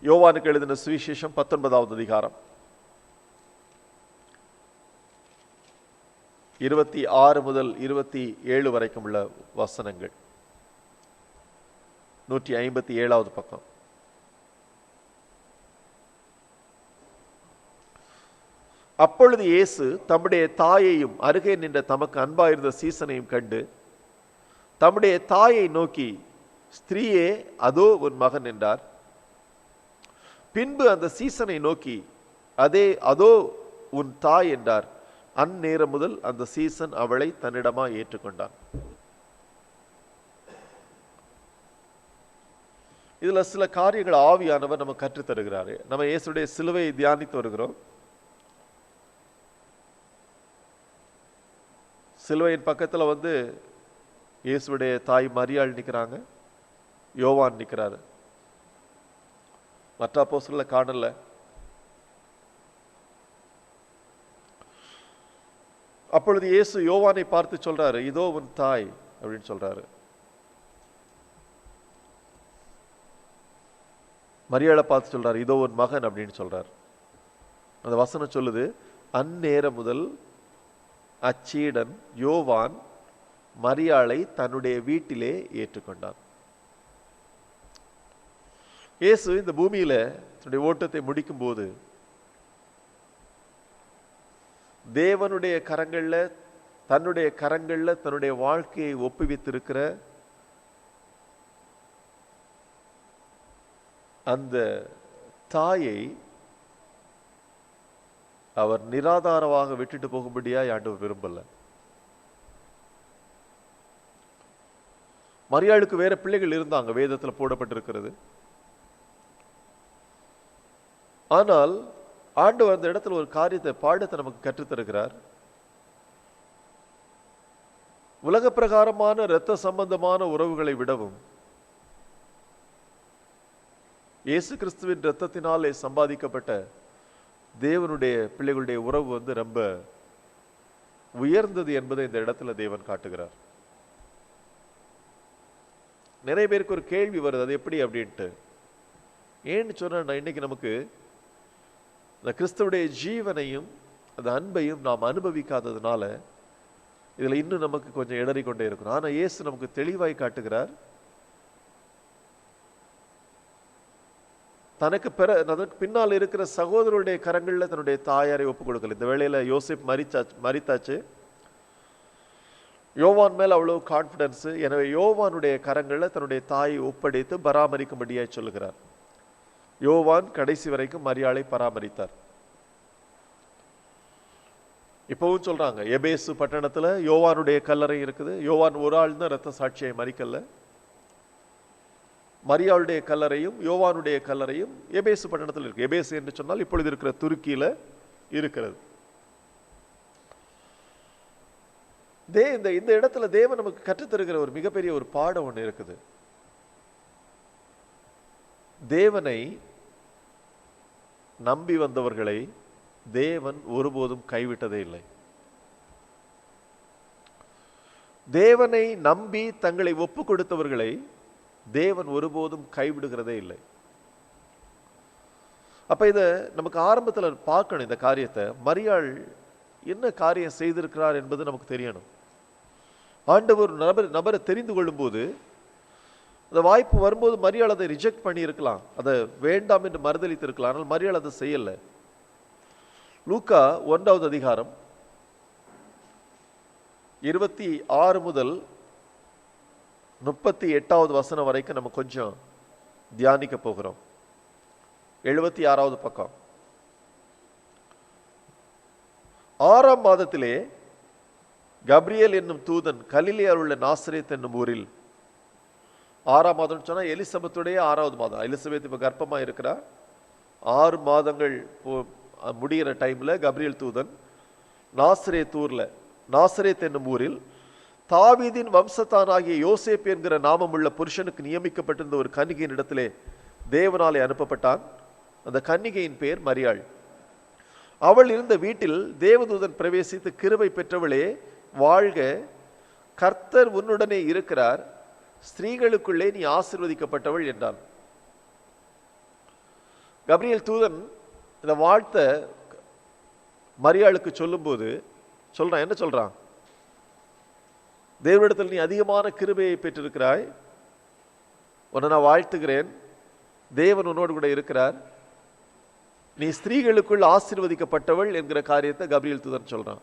யோவானுக்கு எழுதின சுவிசேஷம் 19வது அதிகாரம் 26 முதல் 27 வரைக்கும் உள்ள வசனங்கள். 157வது பக்கம். அப்பொழுது இயேசு தம்முடைய தாயையும் அருகே நின்ற தமக்கு அன்பாயிருந்த சீசனையும் கண்டு தம்முடைய தாயை நோக்கி, ஸ்திரீயே, அதோ உன் மகன் என்றார். பின்பு அந்த சீசனை நோக்கி, அதோ உன் தாய் என்றார். அந்நேரம் முதல் அந்த சீசன் அவளை தன்னிடமா ஏற்றுக்கொண்டான். இதுல சில காரியங்கள் ஆவியானவர் நம்ம கற்றுத் தருகிறாரு. நம்ம இயேசுடைய சிலுவையை தியானித்து வருகிறோம். சிலுவையின் பக்கத்துல இயேசுடைய தாய் மரியாள் நிற்கிறாங்க, யோவான் நிற்கிறாரு. மற்ற அப்போஸ்தலரை காணல. அப்பொழுது இயேசு யோவானை பார்த்து சொல்றாரு, இதோ உன் தாய் அப்படின்னு சொல்றாரு. மரியாளை பார்த்து சொல்றாரு, இதோ உன் மகன் அப்படின்னு சொல்றாரு. அந்த வசனம் சொல்லுது, அந்நேரம் முதல் அச்சீடன் யோவான் மரியாளை தன்னுடைய வீட்டிலே ஏற்றுக்கொண்டான். இயேசு இந்த பூமியில தன்னுடைய ஓட்டத்தை முடிக்கும் போது தேவனுடைய கரங்கள்ல தன்னுடைய வாழ்க்கையை ஒப்புவித்திருக்கிற அந்த தாயை அவர் நிராதாரமாக விட்டுட்டு போகும்படியாய் ஆண்டவர் விரும்பல. மரியாளுக்கு வேற பிள்ளைகள் இருந்தாங்க, வேதத்தில் போடப்பட்டிருக்கிறது. ஆனால் ஆண்டவர் அந்த இடத்துல ஒரு காரியத்தை பாடத்தை நமக்கு கற்றுத்தருகிறார். உலக பிரகாரமான இரத்த சம்பந்தமான உறவுகளை விடவும் இயேசு கிறிஸ்துவின் இரத்தத்தினாலே சம்பாதிக்கப்பட்ட தேவனுடைய பிள்ளைகளுடைய உறவு ரொம்ப உயர்ந்தது என்பதை இந்த இடத்துல தேவன் காட்டுகிறார். நிறைய பேருக்கு ஒரு கேள்வி வருது, அது எப்படி அப்படின்ட்டு. ஏன்னு சொன்னா, இன்னைக்கு நமக்கு இந்த கிறிஸ்துவுடைய ஜீவனையும் அந்த அன்பையும் நாம் அனுபவிக்காததுனால இதுல இன்னும் நமக்கு கொஞ்சம் இடறி கொண்டே இருக்கிறோம். ஆனா இயேசு நமக்கு தெளிவாய் காட்டுகிறார், அதற்கு பின்னால் இருக்கிற சகோதரருடைய கரங்கள்ல தன்னுடைய தாயாரை ஒப்புக் கொடுக்கல. இந்த வேளையில யோசேப் மரித்தாச்சு. யோவான் மேல அவ்வளவு கான்பிடன்ஸ். எனவே யோவானுடைய கரங்கள்ல தன்னுடைய தாயை ஒப்படைத்து பராமரிக்கும்படியாய் சொல்லுகிறார். யோவான் கடைசி வரைக்கும் மரியாளை பராமரித்தார். இப்பவும் சொல்றாங்க, எபேசு பட்டணத்துல யோவானுடைய கல்லறை இருக்குது. யோவான் ஒரு ஆள் தான் இரத்த சாட்சியை மறிக்கல. மரியாளுடைய கல்லறையும் யோவானுடைய கல்லறையும் எபேசு பட்டணத்தில் இருக்கு. எபேசு என்று சொன்னால் இப்பொழுது இருக்கிற துருக்கியில இருக்கிறது. இந்த இடத்துல தேவன் நமக்கு கற்றுத்தருகிற ஒரு மிகப்பெரிய ஒரு பாடம் ஒன்று இருக்குது. தேவனை நம்பி வந்தவர்களை தேவன் ஒருபோதும் கைவிட்டதே இல்லை. தேவனை நம்பி தங்களை ஒப்பு கொடுத்தவர்களை தேவன் ஒருபோதும் கைவிடுகிறதே இல்லை. அப்ப இத நமக்கு ஆரம்பத்துல பார்க்கணும். இந்த காரியத்தை மரியாள் என்ன காரியம் செய்திருக்கிறார் என்பது நமக்கு தெரியணும். ஆண்டவர் நபரை தெரிந்து கொள்ளும் போது, அந்த வாய்ப்பு வரும்போது மரியாள் அதை ரிஜெக்ட் பண்ணி இருக்கலாம், அதை வேண்டாம் என்று மறுதளித்து இருக்கலாம். ஆனால் மரியாள் அதை செய்யல. லூக்கா 1வது அதிகாரம் 26 முதல் 38வது வசனம் வரைக்கும் நம்ம கொஞ்சம் தியானிக்க போகிறோம். 76வது பக்கம். 6ஆம் மாதத்திலே கப்ரியேல் என்னும் தூதன் கலிலேயாவில் உள்ள நாசரேத் என்னும் ஊரில், 6ஆம் மாதம் சொன்னா எலிசபெத்துடைய 6வது மாதம். எலிசபெத் இப்ப கர்ப்பமா இருக்கிறா. 6 மாதங்கள் முடிகிற டைம்ல கப்ரியேல் தூதன் நாசரேத் என்னும் ஊரில் தாவீதின் வம்சத்தானாகிய யோசேப் என்கிற நாமமுள்ள புருஷனுக்கு நியமிக்கப்பட்டிருந்த ஒரு கன்னிகையின் இடத்திலே தேவனாலே அனுப்பப்பட்டான். அந்த கன்னிகையின் பெயர் மரியாள். அவள் இருந்த வீட்டில் தேவதூதன் பிரவேசித்து, கிருபை பெற்றவளே வாழ்க, கர்த்தர் உன்னுடனே இருக்கிறார், ஸ்திரீகளுக்குள்ளே நீ ஆசீர்வதிக்கப்பட்டவள் என்றான். கபிரியேல் தூதன் இந்த வாழ்த்தை மரியாளுக்கு சொல்லும்போது சொல்றான், என்ன சொல்றான்? தேவனிடத்தில் நீ அதிகமான கிருபையை பெற்றிருக்கிறாய், உன்னை நான் வாழ்த்துகிறேன், தேவன் உன்னோடு கூட இருக்கிறார், நீ ஸ்திரீகளுக்குள் ஆசீர்வதிக்கப்பட்டவள் என்கிற காரியத்தை கபிரியேல் தூதன் சொல்றான்.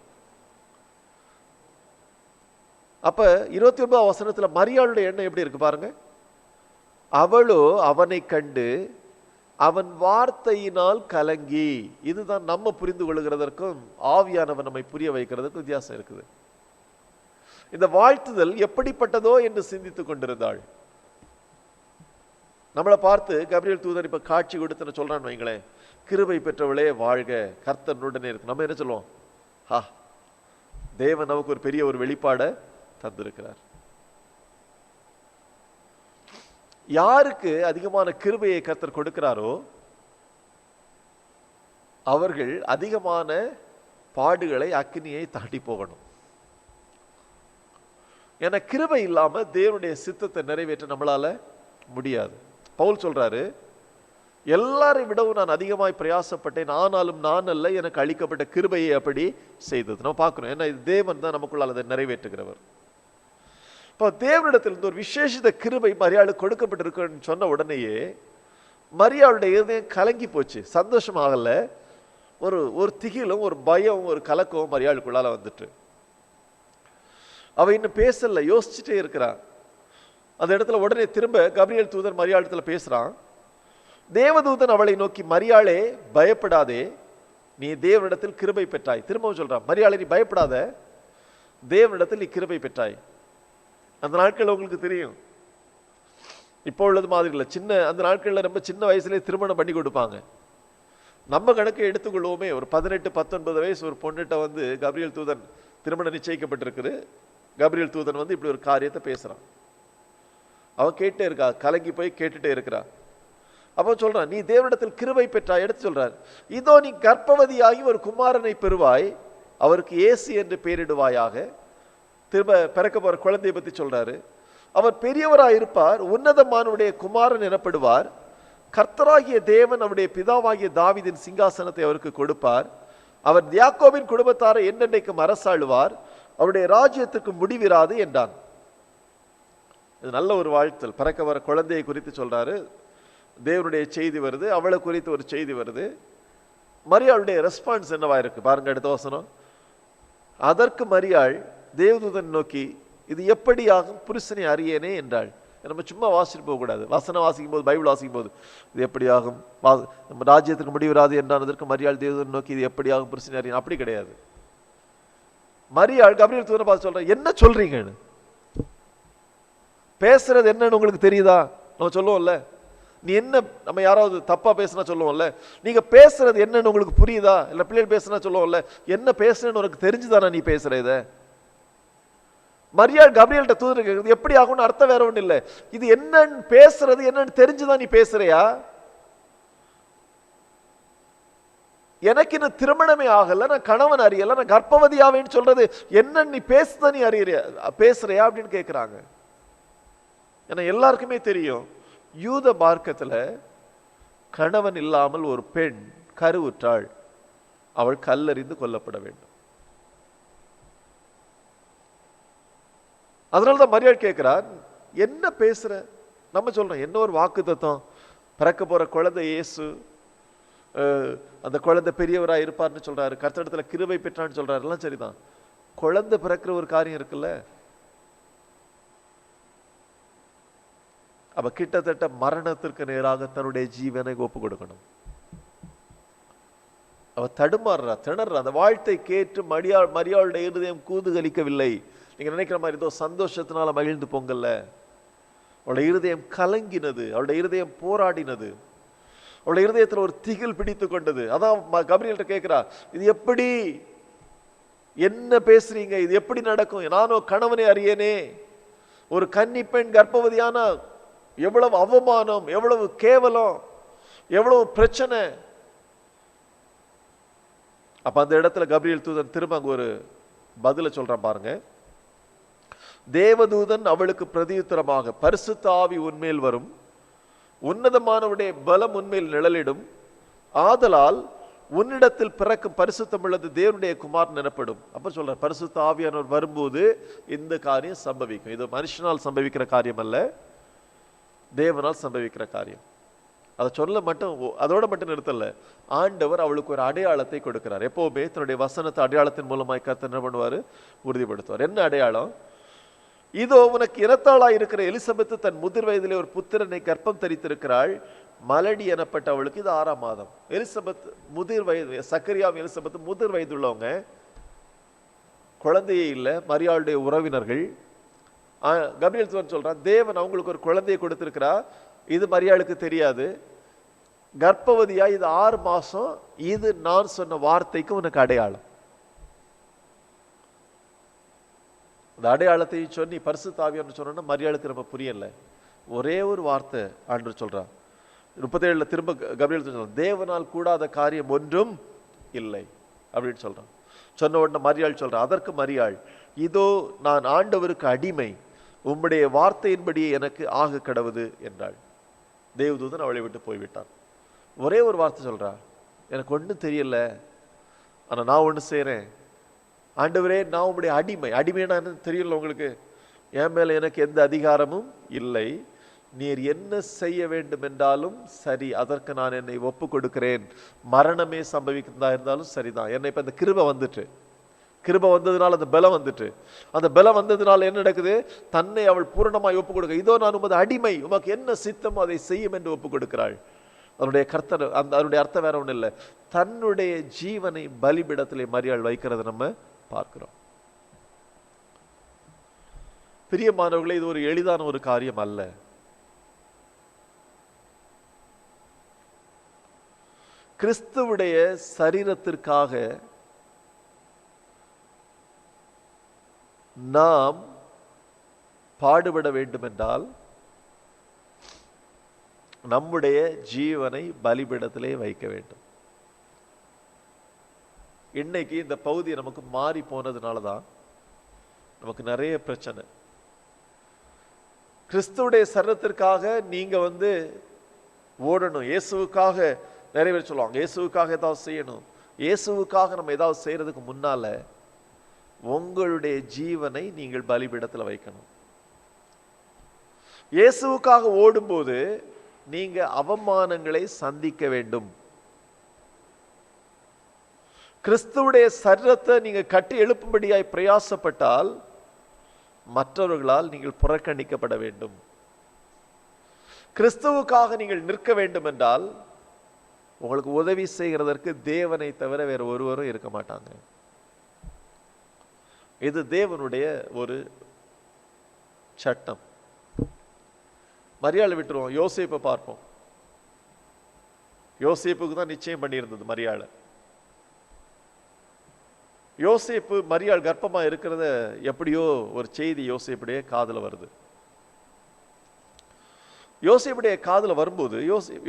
அப்ப 29 வசனத்துல மரியாளுடைய எண்ணம் எப்படி இருக்கு பாருங்க. அவளோ அவனை கண்டு அவன் வார்த்தையினால் கலங்கி. இதுதான் நம்ம புரிந்து கொள்கிறதற்கும் ஆவியானவன் நம்மை புரிய வைக்கிறதுக்கும் வித்தியாசம் இருக்குது. இந்த வாழ்த்துதல் எப்படிப்பட்டதோ என்று சிந்தித்துக் கொண்டிருந்தாள். நம்மளை பார்த்து கபிரியேல் தூதன் இப்ப காட்சி கொடுத்து சொல்றான்னு வைங்களேன், கிருபை பெற்றவளே வாழ்க, கர்த்தனுடனே இருக்கு. நம்ம என்ன சொல்லுவோம்? தேவன் நமக்கு ஒரு பெரிய ஒரு வெளிப்பாடை தந்திருக்கிறார். யாருக்கு அதிகமான கிருபையை கர்த்தர் கொடுக்கிறாரோ அவர்கள் அதிகமான பாடுகளை, அக்கினியை தாண்டி போகணும். ஏன்னா கிருபை இல்லாம தேவனுடைய சித்தத்தை நிறைவேற்ற நம்மளால முடியாது. பவுல் சொல்றாரு, எல்லாரை விடவும் நான் அதிகமாய் பிரயாசப்பட்டேன், ஆனாலும் நான் அல்ல, எனக்கு அளிக்கப்பட்ட கிருபையை அப்படி செய்தது. நம்ம பார்க்கிறோம். ஏன்னா இது தேவன் தான் நமக்குள்ள அதை நிறைவேற்றுகிறவர். இப்போ தேவனிடத்தில் ஒரு விசேஷித்த கிருபை மரியாளுக்கு கொடுக்கப்பட்டிருக்குன்னு சொன்ன உடனேயே மரியாளுடைய இதயம் கலங்கி போச்சு. சந்தோஷமாகல, ஒரு திகிலும் ஒரு பயம் ஒரு கலக்கம் மரியாளுக்குள்ளால வந்துட்டு. அவ இன்னும் பேசல, யோசிச்சுட்டே இருக்கிறான். அந்த இடத்துல உடனே திரும்ப கபிரியேல் தூதன் மரியாளத்துல பேசுறான். தேவதூதன் அவளை நோக்கி, மரியாளே பயப்படாதே, நீ தேவனிடத்தில் கிருபை பெற்றாய். திரும்பவும் சொல்றான், மரியாளே நீ பயப்படாத, தேவனிடத்தில் நீ கிருபை பெற்றாய். அந்த நாட்கள் உங்களுக்கு தெரியும், இப்போ உள்ளது மாதிரி இல்லை. அந்த நாட்கள்ல ரொம்ப சின்ன வயசுலேயே திருமணம் பண்ணி கொடுப்பாங்க. நம்ம கணக்கை எடுத்துக்கொள்வோமே, ஒரு 18-19 வயசு ஒரு பொண்ணுகிட்ட வந்து கபிரியேல் தூதன் திருமணம் நிச்சயிக்கப்பட்டிருக்குது. கபிரியேல் தூதன் வந்து இப்படி ஒரு காரியத்தை பேசுறான். அவன் கேட்டே இருக்கா, கலங்கி போய் கேட்டுட்டே இருக்கிறா. அப்போ சொல்றான், நீ தேவனிடத்தில் கிருபை பெற்றாய். எடுத்து சொல்றார், இதோ நீ கர்ப்பவதியாகி ஒரு குமாரனை பெறுவாய், அவருக்கு இயேசு என்று பெயரிடுவாயாக. திரும்ப பிறக்க போற குழந்தையை பத்தி சொல்றாரு. அவர் பெரியவராய் இருப்பார், உன்னதமானுடைய குமாரன் எனப்படுவார். கர்த்தராகிய தேவன் அவருடைய பிதாவாகிய தாவீதின் சிங்காசனத்தை அவருக்கு கொடுப்பார். அவர் யாக்கோபின் குடும்பத்தாரை என்னென்னைக்கும் அரசாளுவார், அவருடைய ராஜ்யத்துக்கு முடிவிராது என்றான். இது நல்ல ஒரு வாழ்த்தல். பிறக்க வர குழந்தையை குறித்து சொல்றாரு. தேவனுடைய செய்தி வருது, அவளை குறித்து ஒரு செய்தி வருது. மரியாளுடைய ரெஸ்பான்ஸ் என்னவா இருக்கு பாருங்க. அடுத்த வசனம், அதற்கு மரியாள் தேவதூதன் நோக்கி, இது எப்படியாகும், புருஷனை அறியேனே என்றாள். நம்ம சும்மா வாசிட்டு போக கூடாது. வசனம் வாசிக்கும் போது, பைபிள் வாசிக்கும் போது, இது எப்படியாகும், நம்ம ராஜ்யத்துக்கு முடிவிராது என்றான். அதற்கு மரியாள் தேவதூதன் நோக்கி, இது எப்படியாகும், புருஷனை அறியேன். அப்படி கிடையாது. மரியாள் கபிரியேல் தூதனை பார்த்து சொல்ற, என்ன சொல்றீங்கன்னு, பேசுறது என்னன்னு உங்களுக்கு தெரியுதா? நம்ம சொல்லுவோம்ல, நீ என்ன, நம்ம யாராவது தப்பா பேசினா சொல்லுவோம்ல, நீங்க பேசுறது என்னன்னு உங்களுக்கு புரியுதா? இல்ல பிள்ளைகள் பேசினா சொல்லுவோம்ல, என்ன பேசுறேன்னு உனக்கு தெரிஞ்சுதானா நீ பேசுற? இத மரியாள் கபிரியேல்ட்ட தூதர் எப்படி ஆகும்னு அர்த்தம் வேற ஒண்ணு இல்ல, இது என்னன்னு பேசுறது என்னன்னு தெரிஞ்சுதான் நீ பேசுறியா? எனக்கு இன்னும் திருமணமே ஆகல, நான் கணவன் அறியல, நான் கர்ப்பவதியாவேன்னு சொல்றது என்னன்னு நீ பேசுதான் நீ பேசுறியா அப்படின்னு கேட்கிறாங்க. ஏன்னா எல்லாருக்குமே தெரியும், யூத மார்க்கத்துல கணவன் இல்லாமல் ஒரு பெண் கருவுற்றாள், அவள் கல்லறிந்து கொல்லப்பட வேண்டும். அதனாலதான் மரியாள் கேட்கிறார், என்ன பேசுற? நம்ம சொல்றோம், என்ன ஒரு வாக்கு தத்துவம், பிறக்க போற குழந்தை இயேசு, அந்த குழந்தை பெரியவராக இருப்பார்னு சொல்றாரு, கர்த்தரிடத்துல கிருபை பெற்றான்னு சொல்றாரு, எல்லாம் சரிதான். குழந்தை பிறக்கிற ஒரு காரியம் இருக்குல்ல, அவ கிட்டத்தட்ட மரணத்திற்கு நேராக தன்னுடைய ஜீவனை ஒப்பு கொடுக்கணும். அவ தடுமாறுறா, திணறா. அந்த வாழ்த்தை கேட்டு மரியாளுடைய இருதயம் கூதுகலிக்கவில்லை. நீங்க நினைக்கிற மாதிரி ஏதோ சந்தோஷத்தினால மகிழ்ந்து பொங்கல்ல, அவளுடைய இருதயம் கலங்கினது, அவளுடைய இருதயம் போராடினது, அவளுடைய இருதயத்துல ஒரு திகில் பிடித்து கொண்டது. அதான் கபிரியேல்ட்ட கேட்கிறா, இது எப்படி, என்ன பேசுறீங்க, இது எப்படி நடக்கும்? நானோ கணவனை அறியேனே, ஒரு கன்னி பெண் கர்ப்பவதியான எவ்வளவு அவமானம், எவ்வளவு கேவலம், எவ்வளவு பிரச்சனை. அப்ப அந்த இடத்துல கபிரியேல் தூதன் திரும்ப அங்க ஒரு பதில சொல்றான் பாருங்க. தேவதூதன் அவளுக்கு பிரதியுத்தரமாக, பரிசுத்த ஆவி உன்மேல் வரும், உன்னதமானவருடைய பலம் உன்மேல் நிழலிடும், ஆதலால் உன்னிடத்தில் பிறக்கும் பரிசுத்தம் உள்ளது தேவனுடைய குமாரன் எனப்படும். அப்ப சொல்ற பரிசுத்த ஆவியானவர் வரும்போது இந்த காரியம் சம்பவிக்கும். இது மனுஷனால் சம்பவிக்கிற காரியம் அல்ல, தேவனால் சம்பவிக்கிற காரியம். அதை சொல்ல மட்டும் அதோட மட்டும் நிறுத்தல, ஆண்டவர் அவளுக்கு ஒரு அடையாளத்தை கொடுக்கிறார். எப்பவுமே தன்னுடைய வசனத்தை அடையாளத்தின் மூலமாய் கர்த்தர் என்ன பண்ணுவாரு? உறுதிப்படுத்துவார். என்ன அடையாளம்? இதோ உனக்கு இனத்தாளா இருக்கிற எலிசபெத்து தன் முதிர் வயதிலே ஒரு புத்திரனை கர்ப்பம் தரித்திருக்கிறாள். மலடி எனப்பட்ட அவளுக்கு இது 6ஆம் மாதம். எலிசபெத் முதிர் வயது, சக்கரியாவும் எலிசபெத் முதிர் வயது உள்ளவங்க, குழந்தையே இல்லை, மரியாளுடைய உறவினர்கள். கபிரியேல் தூதன் சொல்றான், தேவன் அவங்களுக்கு ஒரு குழந்தையை கொடுத்திருக்கிறா, இது மரியாளுக்கு தெரியாது. கர்ப்பவதியா, இது 6 மாசம், இது நான் சொன்ன வார்த்தைக்கு உனக்கு அடையாளம். அந்த அடையாளத்தையும் சொல்லி பரிசுத்த ஆவியானவர் சொன்னா மரியாளுக்கு ரொம்ப புரியல. ஒரே ஒரு வார்த்தை ஆண்டவர் சொல்றான். 37 திரும்ப கபிரியேல் சொல்றான், தேவனால் கூடாத காரியம் ஒன்றும் இல்லை அப்படின்னு சொல்றான். சொன்ன உடனே மரியாள் சொல்றான், அதற்கு மரியாள், இதோ நான் ஆண்டவருக்கு அடிமை, உம்முடைய வார்த்தையின்படியே எனக்கு ஆக கடவுது என்றாள். தேவதூதன் அவளை விட்டு போய்விட்டான். ஒரே ஒரு வார்த்தை சொல்றா, எனக்கு ஒன்றும் தெரியல, ஆனா நான் ஒன்று செய்யறேன். ஆண்டவரே, நான் உங்களுடைய அடிமை. அடிமைனா தெரியல உங்களுக்கு? என் மேல எனக்கு எந்த அதிகாரமும் இல்லை. நீர் என்ன செய்ய வேண்டும் என்றாலும் சரி, அதற்கு நான் என்னை ஒப்பு கொடுக்கிறேன். மரணமே சம்பவிக்கிறதா இருந்தாலும் சரிதான். என்னை இப்ப இந்த கிருபை வந்துட்டு, கிருபை வந்ததுனால அந்த பலம் வந்துட்டு, அந்த பலம் வந்ததுனால என்ன நடக்குது? தன்னை அவள் பூரணமாய் ஒப்பு கொடுக்க, இதோ நான் உமது அடிமை, உமக்கு என்ன சித்தமோ அதை செய்யும் என்று ஒப்பு கொடுக்கிறாள். அதனுடைய கர்த்தர் அதனுடைய அர்த்தம் வேற ஒன்றும் இல்லை, தன்னுடைய ஜீவனை பலிபிடத்திலே மரியாள் வைக்கிறத நம்ம பார்க்கிறோம். பிரியமானவர்களே, இது ஒரு எளிதான ஒரு காரியம் அல்ல. கிறிஸ்துவுடைய சரீரத்திற்காக நாம் பாடுபட வேண்டும் என்றால் நம்முடைய ஜீவனை பலிபீடத்திலே வைக்க வேண்டும். இன்னைக்கு இந்த பகுதி நமக்கு மாறி போனதுனால தான் நமக்கு நிறைய பிரச்சனை. கிறிஸ்துவுடைய சரீரத்திற்காக நீங்க ஓடணும், இயேசுவுக்காக நிறைய பேர் சொல்லுவாங்க, இயேசுவுக்காக ஏதாவது செய்யணும். இயேசுவுக்காக நம்ம ஏதாவது செய்யறதுக்கு முன்னால உங்களுடைய ஜீவனை நீங்கள் பலிபீடத்தில் வைக்கணும். இயேசுவுக்காக ஓடும்போது நீங்க அவமானங்களை சந்திக்க வேண்டும். கிறிஸ்துவுடைய சரீரத்தை நீங்க கட்டி எழுப்பும்படியாய் பிரயாசப்பட்டால் மற்றவர்களால் நீங்கள் புறக்கணிக்கப்பட வேண்டும். கிறிஸ்துவுக்காக நீங்கள் நிற்க வேண்டும் என்றால் உங்களுக்கு உதவி செய்கிறதற்கு தேவனை தவிர வேற ஒருவரும் இருக்க மாட்டாங்க. இது தேவனுடைய ஒரு சட்டம். மரியாளை விட்டுருவோம், யோசேப்பை பார்ப்போம். யோசேப்புக்கு தான் நிச்சயம் பண்ணியிருந்தது மரியாளை. யோசேப்பு மரியாள் கர்ப்பமா இருக்கிறத எப்படியோ ஒரு செய்தி யோசேப்புடைய காதுல வருது. யோசேப்புடைய காதுல வரும்போது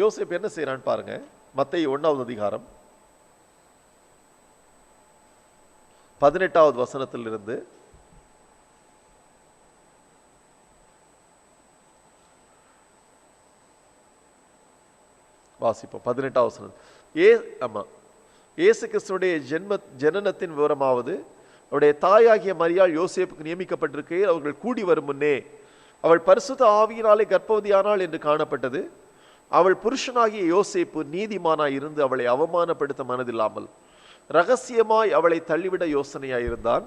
யோசேப்பு என்ன செய்யறான்னு பாருங்க. மத்தேயு 1வது அதிகாரம் 18வது வசனத்திலிருந்து வாசிப்போம். 18வது வசனம். இயேசு கிறிஸ்துடைய ஜனனத்தின் விவரமாவது, அவருடைய தாயாகிய மரியாள் யோசேப்புக்கு நியமிக்கப்பட்டிருக்கையில் அவர்கள் கூடி வரும் முன்னே அவள் பரிசுத்த ஆவியினாலே கர்ப்பவதியானாள் என்று காணப்பட்டது. அவள் புருஷனாகிய யோசேப்பு நீதிமானாய் இருந்து அவளை அவமானப்படுத்த மனதில்லாமல் ரகசியமாய் அவளை தள்ளிவிட யோசனையாய் இருந்தான்.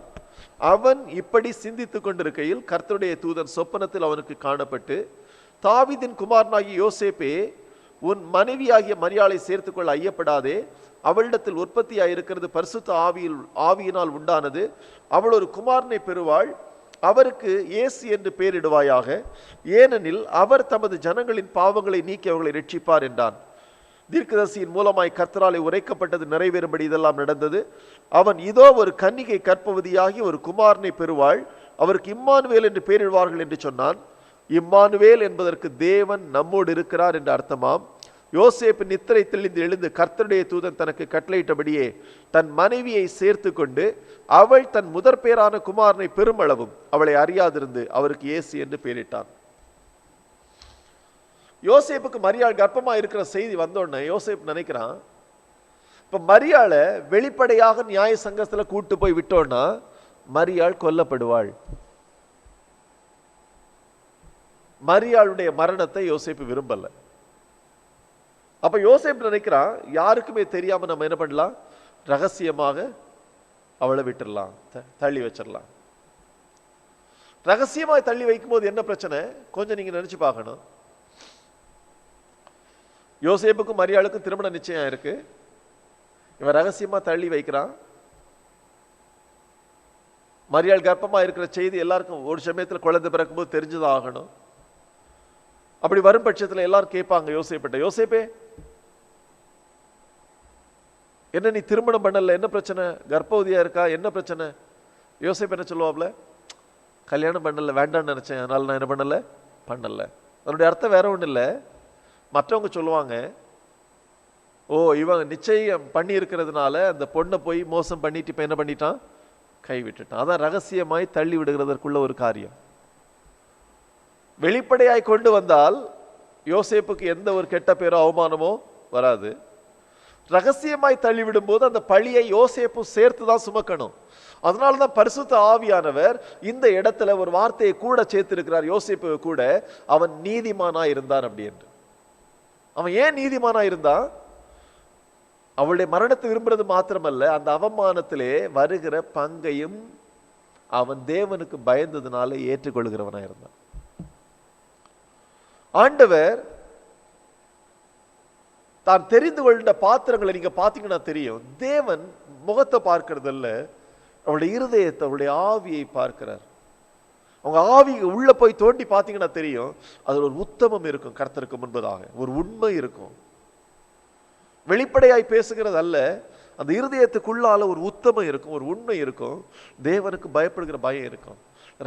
அவன் இப்படி சிந்தித்துக் கொண்டிருக்கையில் கர்த்தருடைய தூதன் சொப்பனத்தில் அவனுக்கு காணப்பட்டு, தாவீதின் குமாரனாகிய யோசேப்பே, உன் மனைவியாகிய மரியாளை சேர்த்துக்கொள்ள ஐயப்படாதே, அவளிடத்தில் உற்பத்தியாயிருக்கிறது பரிசுத்த ஆவியினால் உண்டானது. அவள் ஒரு குமாரனை பெறுவாள், அவருக்கு இயேசு என்று பெயரிடுவாயாக, ஏனெனில் அவர் தமது ஜனங்களின் பாவங்களை நீக்கி அவர்களை ரட்சிப்பார் என்றான். தீர்க்கதரிசியின் மூலமாய் கர்த்தராலே உரைக்கப்பட்டது நிறைவேறும்படி இதெல்லாம் நடந்தது. அவன் இதோ ஒரு கன்னிகை கர்ப்பவதியாகி ஒரு குமாரனை பெறுவாள், அவருக்கு இம்மானுவேல் என்று பெயரிடுவார்கள் என்று சொன்னான். இம்மானுவேல் என்பதற்கு தேவன் நம்மோடு இருக்கிறார் என்று அர்த்தமாம். யோசேப்பு நித்திரை தெளிந்து எழுந்து கர்த்தருடைய தூதன் தனக்கு கட்டளையிட்டபடியே தன் மனைவியை சேர்த்து கொண்டு அவள் தன் முதற் பேரான குமாரனை பெருமளவும் அவளை அறியாதிருந்து அவருக்கு இயேசு என்று பெயரிட்டான். யோசேப்புக்கு மரியாள் கர்ப்பமா இருக்கிற செய்தி வந்தோடனே யோசேப்பு நினைக்கிறான், இப்ப மரியாளை வெளிப்படையாக நியாய சங்கத்துல கூட்டு போய் விட்டோம்னா மரியாள் கொல்லப்படுவாள். மரியாளுடைய மரணத்தை யோசேப்பு விரும்பல. அப்ப யோசேப்பு நினைக்கிறான், யாருக்குமே தெரியாம நம்ம என்ன பண்ணலாம், ரகசியமாக அவளை விட்டுடலாம், தள்ளி வச்சிடலாம். ரகசியமாக தள்ளி வைக்கும் போது என்ன பிரச்சனை, கொஞ்சம் நீங்க நினைச்சு பார்க்கணும். யோசேப்புக்கும் மரியாளுக்கும் திருமண நிச்சயம் இருக்கு. இவன் ரகசியமா தள்ளி வைக்கிறான். மரியாள் கர்ப்பமா இருக்கிற செய்தி எல்லாருக்கும் ஒரு சமயத்தில் குழந்தை பிறக்கும் போது தெரிஞ்சுதான் ஆகணும். அப்படி வரும் பட்சத்தில் எல்லாரும் கேட்பாங்க யோசேப்பிட்ட, யோசேப்பே என்ன நீ திருமணம் பண்ணல, என்ன பிரச்சனை, கர்ப்பவதியா இருக்கா, என்ன பிரச்சனை? யோசேப்பு என்ன சொல்லுவாப்ல, கல்யாணம் பண்ணல, வேண்டாம்னு நினைச்சேன், அதனால நான் என்ன பண்ணல. அதனுடைய அர்த்தம் வேற ஒன்றும் இல்லை. மற்றவங்க சொல்லுவாங்க, ஓ இவன் நிச்சயம் பண்ணி இருக்கிறதுனால அந்த பொண்ணை போய் மோசம் பண்ணிட்டு இப்ப என்ன பண்ணிட்டான், கை விட்டுட்டான். அதான் ரகசியமாய் தள்ளி விடுகிறதற்குள்ள ஒரு காரியம். வெளிப்படையாய் கொண்டு வந்தால் யோசேப்புக்கு எந்த ஒரு கெட்ட பேரோ அவமானமோ வராது. ரகசியமாய் தள்ளிவிடும் போது அந்த பழியை யோசேப்பு சேர்த்து தான் சுமக்கணும். அதனாலதான் பரிசுத்த ஆவியானவர் இந்த இடத்துல ஒரு வார்த்தையை கூட சேர்த்திருக்கிறார், யோசேப்பு கூட அவன் நீதிமானா இருந்தான் அப்படி என்று. அவன் ஏன் நீதிமானா இருந்தான்? அவளுடைய மரணத்தை விரும்புறது மாத்திரமல்ல, அந்த அவமானத்திலே வருகிற பங்கையும் அவன் தேவனுக்கு பயந்ததுனால ஏற்றுக்கொள்கிறவனா இருந்தான். ஆண்டவர் தான் தெரிந்து கொண்ட பாத்திரங்களை நீங்க பாத்தீங்கன்னா தெரியும், தேவன் முகத்தை பார்க்கறதல்ல, அவளுடைய இருதயத்தை, அவளுடைய ஆவியை பார்க்கிறார். அவங்க ஆவி உள்ள போய் தோண்டி பார்த்தீங்கன்னா தெரியும், அதுல ஒரு உத்தமம் இருக்கும், கர்த்தருக்கு முன்பதாக ஒரு உண்மை இருக்கும். வெளிப்படையாய் பேசுகிறது அல்ல, அந்த இருதயத்துக்குள்ளால ஒரு உத்தமம் இருக்கும், ஒரு உண்மை இருக்கும், தேவனுக்கு பயப்படுகிற பயம் இருக்கும்.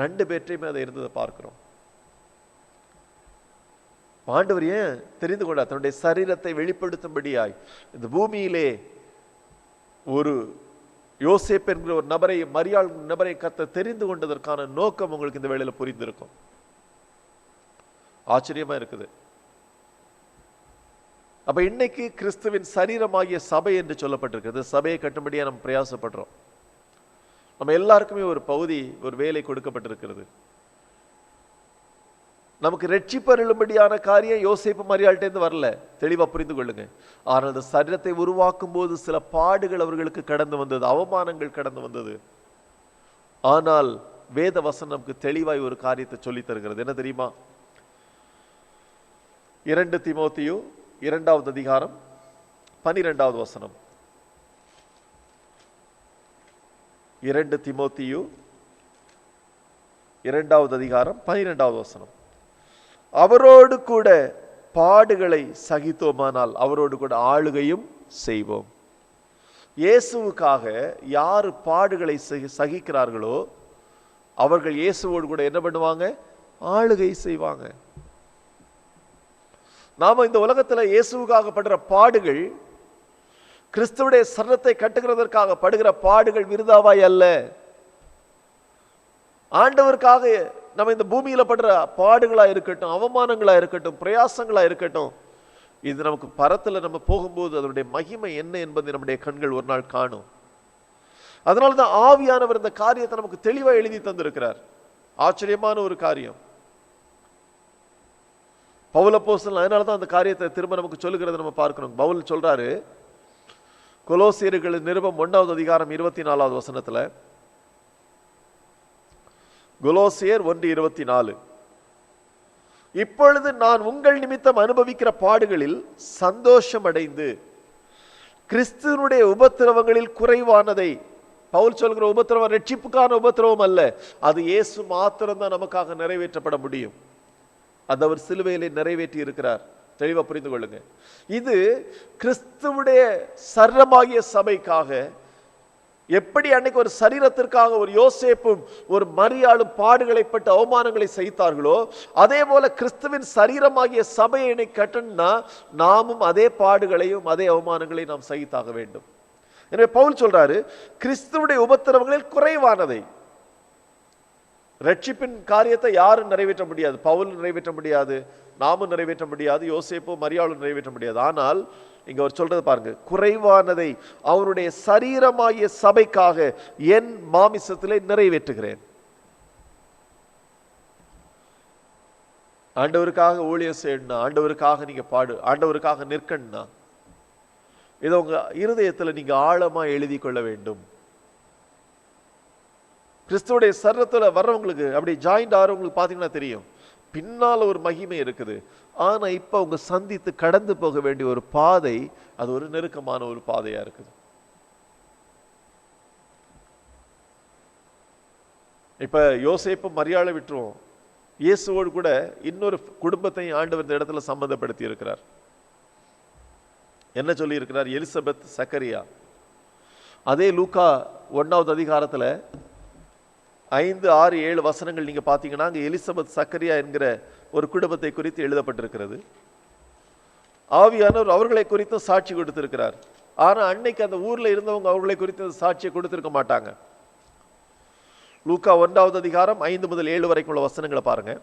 ரெண்டு பேற்றையுமே அதை இருந்ததை பார்க்கிறோம். ஆண்டவர் ஏன் தெரிந்து கொண்டார்? தன்னுடைய சரீரத்தை வெளிப்படுத்தும்படியாய் இந்த பூமியிலே ஒரு யோசேப்பு என்கிற ஒரு நபரை, மரியாள் நபரை கர்த்தர் தெரிந்து கொண்டதற்கான நோக்கம் உங்களுக்கு இந்த வேளையில புரிந்திருக்கும். ஆச்சரியமா இருக்குது. அப்ப இன்னைக்கு கிறிஸ்துவின் சரீரமாகிய சபை என்று சொல்லப்பட்டிருக்கிறது. சபையை கட்டும்படியா நம்ம பிரயாசப்படுறோம். நம்ம எல்லாருக்குமே ஒரு பகுதி, ஒரு வேலை கொடுக்கப்பட்டிருக்கிறது. நமக்கு ரட்சிப்பருளும்படியான காரியம் யோசேப்பு மரியாள்கிட்ட வரல, தெளிவா புரிந்து கொள்ளுங்க. ஆனால் அந்த சரீரத்தை உருவாக்கும் போது சில பாடுகள் அவர்களுக்கு கடந்து வந்தது, அவமானங்கள் கடந்து வந்தது. ஆனால் வேத வசனம் நமக்கு தெளிவாய் ஒரு காரியத்தை சொல்லி தருகிறது. என்ன தெரியுமா? 2 தீமோத்தேயு 2வது அதிகாரம் 12வது வசனம். 2 தீமோத்தேயு 2வது அதிகாரம் 12வது வசனம். அவரோடு கூட பாடுகளை சகித்தோமானால் அவரோடு கூட ஆளுகையும் செய்வோம். இயேசுவுக்காக யாரு பாடுகளை சகிக்கிறார்களோ அவர்கள் இயேசுவோடு கூட என்ன பண்ணுவாங்க? ஆளுகை செய்வாங்க. நாம இந்த உலகத்துல இயேசுவுக்காக படுற பாடுகள், கிறிஸ்துவுடைய சரீரத்தை கட்டுகிறதற்காக படுகிற பாடுகள் விருதாவாய் அல்ல. ஆண்டவருக்காக நம்ம இந்த பூமியில படுற பாடுகளா இருக்கட்டும், அவமானங்களா இருக்கட்டும், பிரயாசங்களா இருக்கட்டும், இது நமக்கு பரத்துல நம்ம போகும்போது அதனுடைய மகிமை என்ன என்பதை நம்முடைய கண்கள் ஒரு நாள் காணும். அதனாலதான் ஆவியானவர் இந்த காரியத்தை நமக்கு தெளிவா எழுதி தந்திருக்கிறார். ஆச்சரியமான ஒரு காரியம். பவுல் அப்போஸ்தலன் அதனாலதான் அந்த காரியத்தை திரும்ப நமக்கு சொல்லுகிறத நம்ம பார்க்கிறோம். பவுல் சொல்றாரு, கொலோசியர்கள் நிருபம் 1வது அதிகாரம் 24வது வசனத்துல, கொலோசியர் 1:24, இப்பொழுது நான் உங்கள் நிமித்தம் அனுபவிக்கிற பாடுகளில் சந்தோஷம் அடைந்து கிறிஸ்துவனுடைய உபத்திரவங்களில் குறைவானதை, பவுல் சொல்கிற உபத்திரவம் ரட்சிப்புக்கான உபத்திரவம் அல்ல, அது இயேசு மாத்திரம்தான் நமக்காக நிறைவேற்றப்பட முடியும். அது அவர் சிலுவையிலே நிறைவேற்றி இருக்கிறார். தெளிவா புரிந்து கொள்ளுங்க. இது கிறிஸ்துவுடைய சரீரமாகிய சபைக்காக எப்படி அன்னைக்கு ஒரு சரீரத்திற்காக ஒரு யோசேப்பும் ஒரு மரியாளும் பாடுகளை பட்டு அவமானங்களை சகித்தார்களோ, அதே போல கிறிஸ்துவின் சரீரமாகிய சபையை கட்டணும்னா நாமும் அதே பாடுகளையும் அதே அவமானங்களையும் நாம் சகித்தாக வேண்டும். எனவே பவுல் சொல்றாரு, கிறிஸ்துவுடைய உபத்திரவங்களில் குறைவானதை. ரட்சிப்பின் காரியத்தை யாரும் நிறைவேற்ற முடியாது. பவுல் நிறைவேற்ற முடியாது, நாமும் நிறைவேற்ற முடியாது, யோசேப்பும் மரியாளும் நிறைவேற்ற முடியாது. ஆனால் இங்க அவர் சொல்றது பாருங்க, குறைவானதை அவருடைய சரீரமாகிய சபைக்காக என் மாமிசத்திலே நிறைவேற்றுகிறேன். ஆண்டவருக்காக ஊழியம் செய்யணும்னா, ஆண்டவருக்காக நீங்க ஆண்டவருக்காக நிற்கணும்னா இதை உங்க இருதயத்துல நீங்க ஆழமா எழுதி கொள்ள வேண்டும். கிறிஸ்துவுடைய சரீரத்துல வர்றவங்களுக்கு, அப்படி ஜாயிண்ட் ஆகிறவங்களுக்கு பாத்தீங்கன்னா தெரியும், பின்னால ஒரு மகிமை இருக்குது. ஆனா இப்ப அவங்க சந்தித்து கடந்து போக வேண்டிய ஒரு பாதை, அது ஒரு நெருக்கமான ஒரு பாதையா இருக்குது. இப்ப யோசேப்பு மரியாதை விட்டுருவோம், இயேசுவோடு கூட இன்னொரு குடும்பத்தையும் ஆண்டவர் இந்த இடத்துல சம்பந்தப்படுத்தி இருக்கிறார். என்ன சொல்லி இருக்கிறார்? எலிசபெத், சக்கரியா. அதே லூக்கா 1வது அதிகாரத்துல 5, 6, 7 வசனங்கள் நீங்க பாத்தீங்கன்னா அங்க எலிசபெத், சக்கரியா என்கிற ஒரு குடும்பத்தை குறித்து எழுதப்பட்டிருக்கிறது. ஆவியானவர் அவர்களை குறித்தும் சாட்சி கொடுத்திருக்கிறார். ஆனா அன்னைக்கு அந்த ஊர்ல இருந்தவங்க அவர்களை குறித்து சாட்சியை கொடுத்திருக்க மாட்டாங்க. லூக்கா 1வது அதிகாரம் 5 முதல் 7 வரைக்கும் உள்ள வசனங்களை பாருங்க.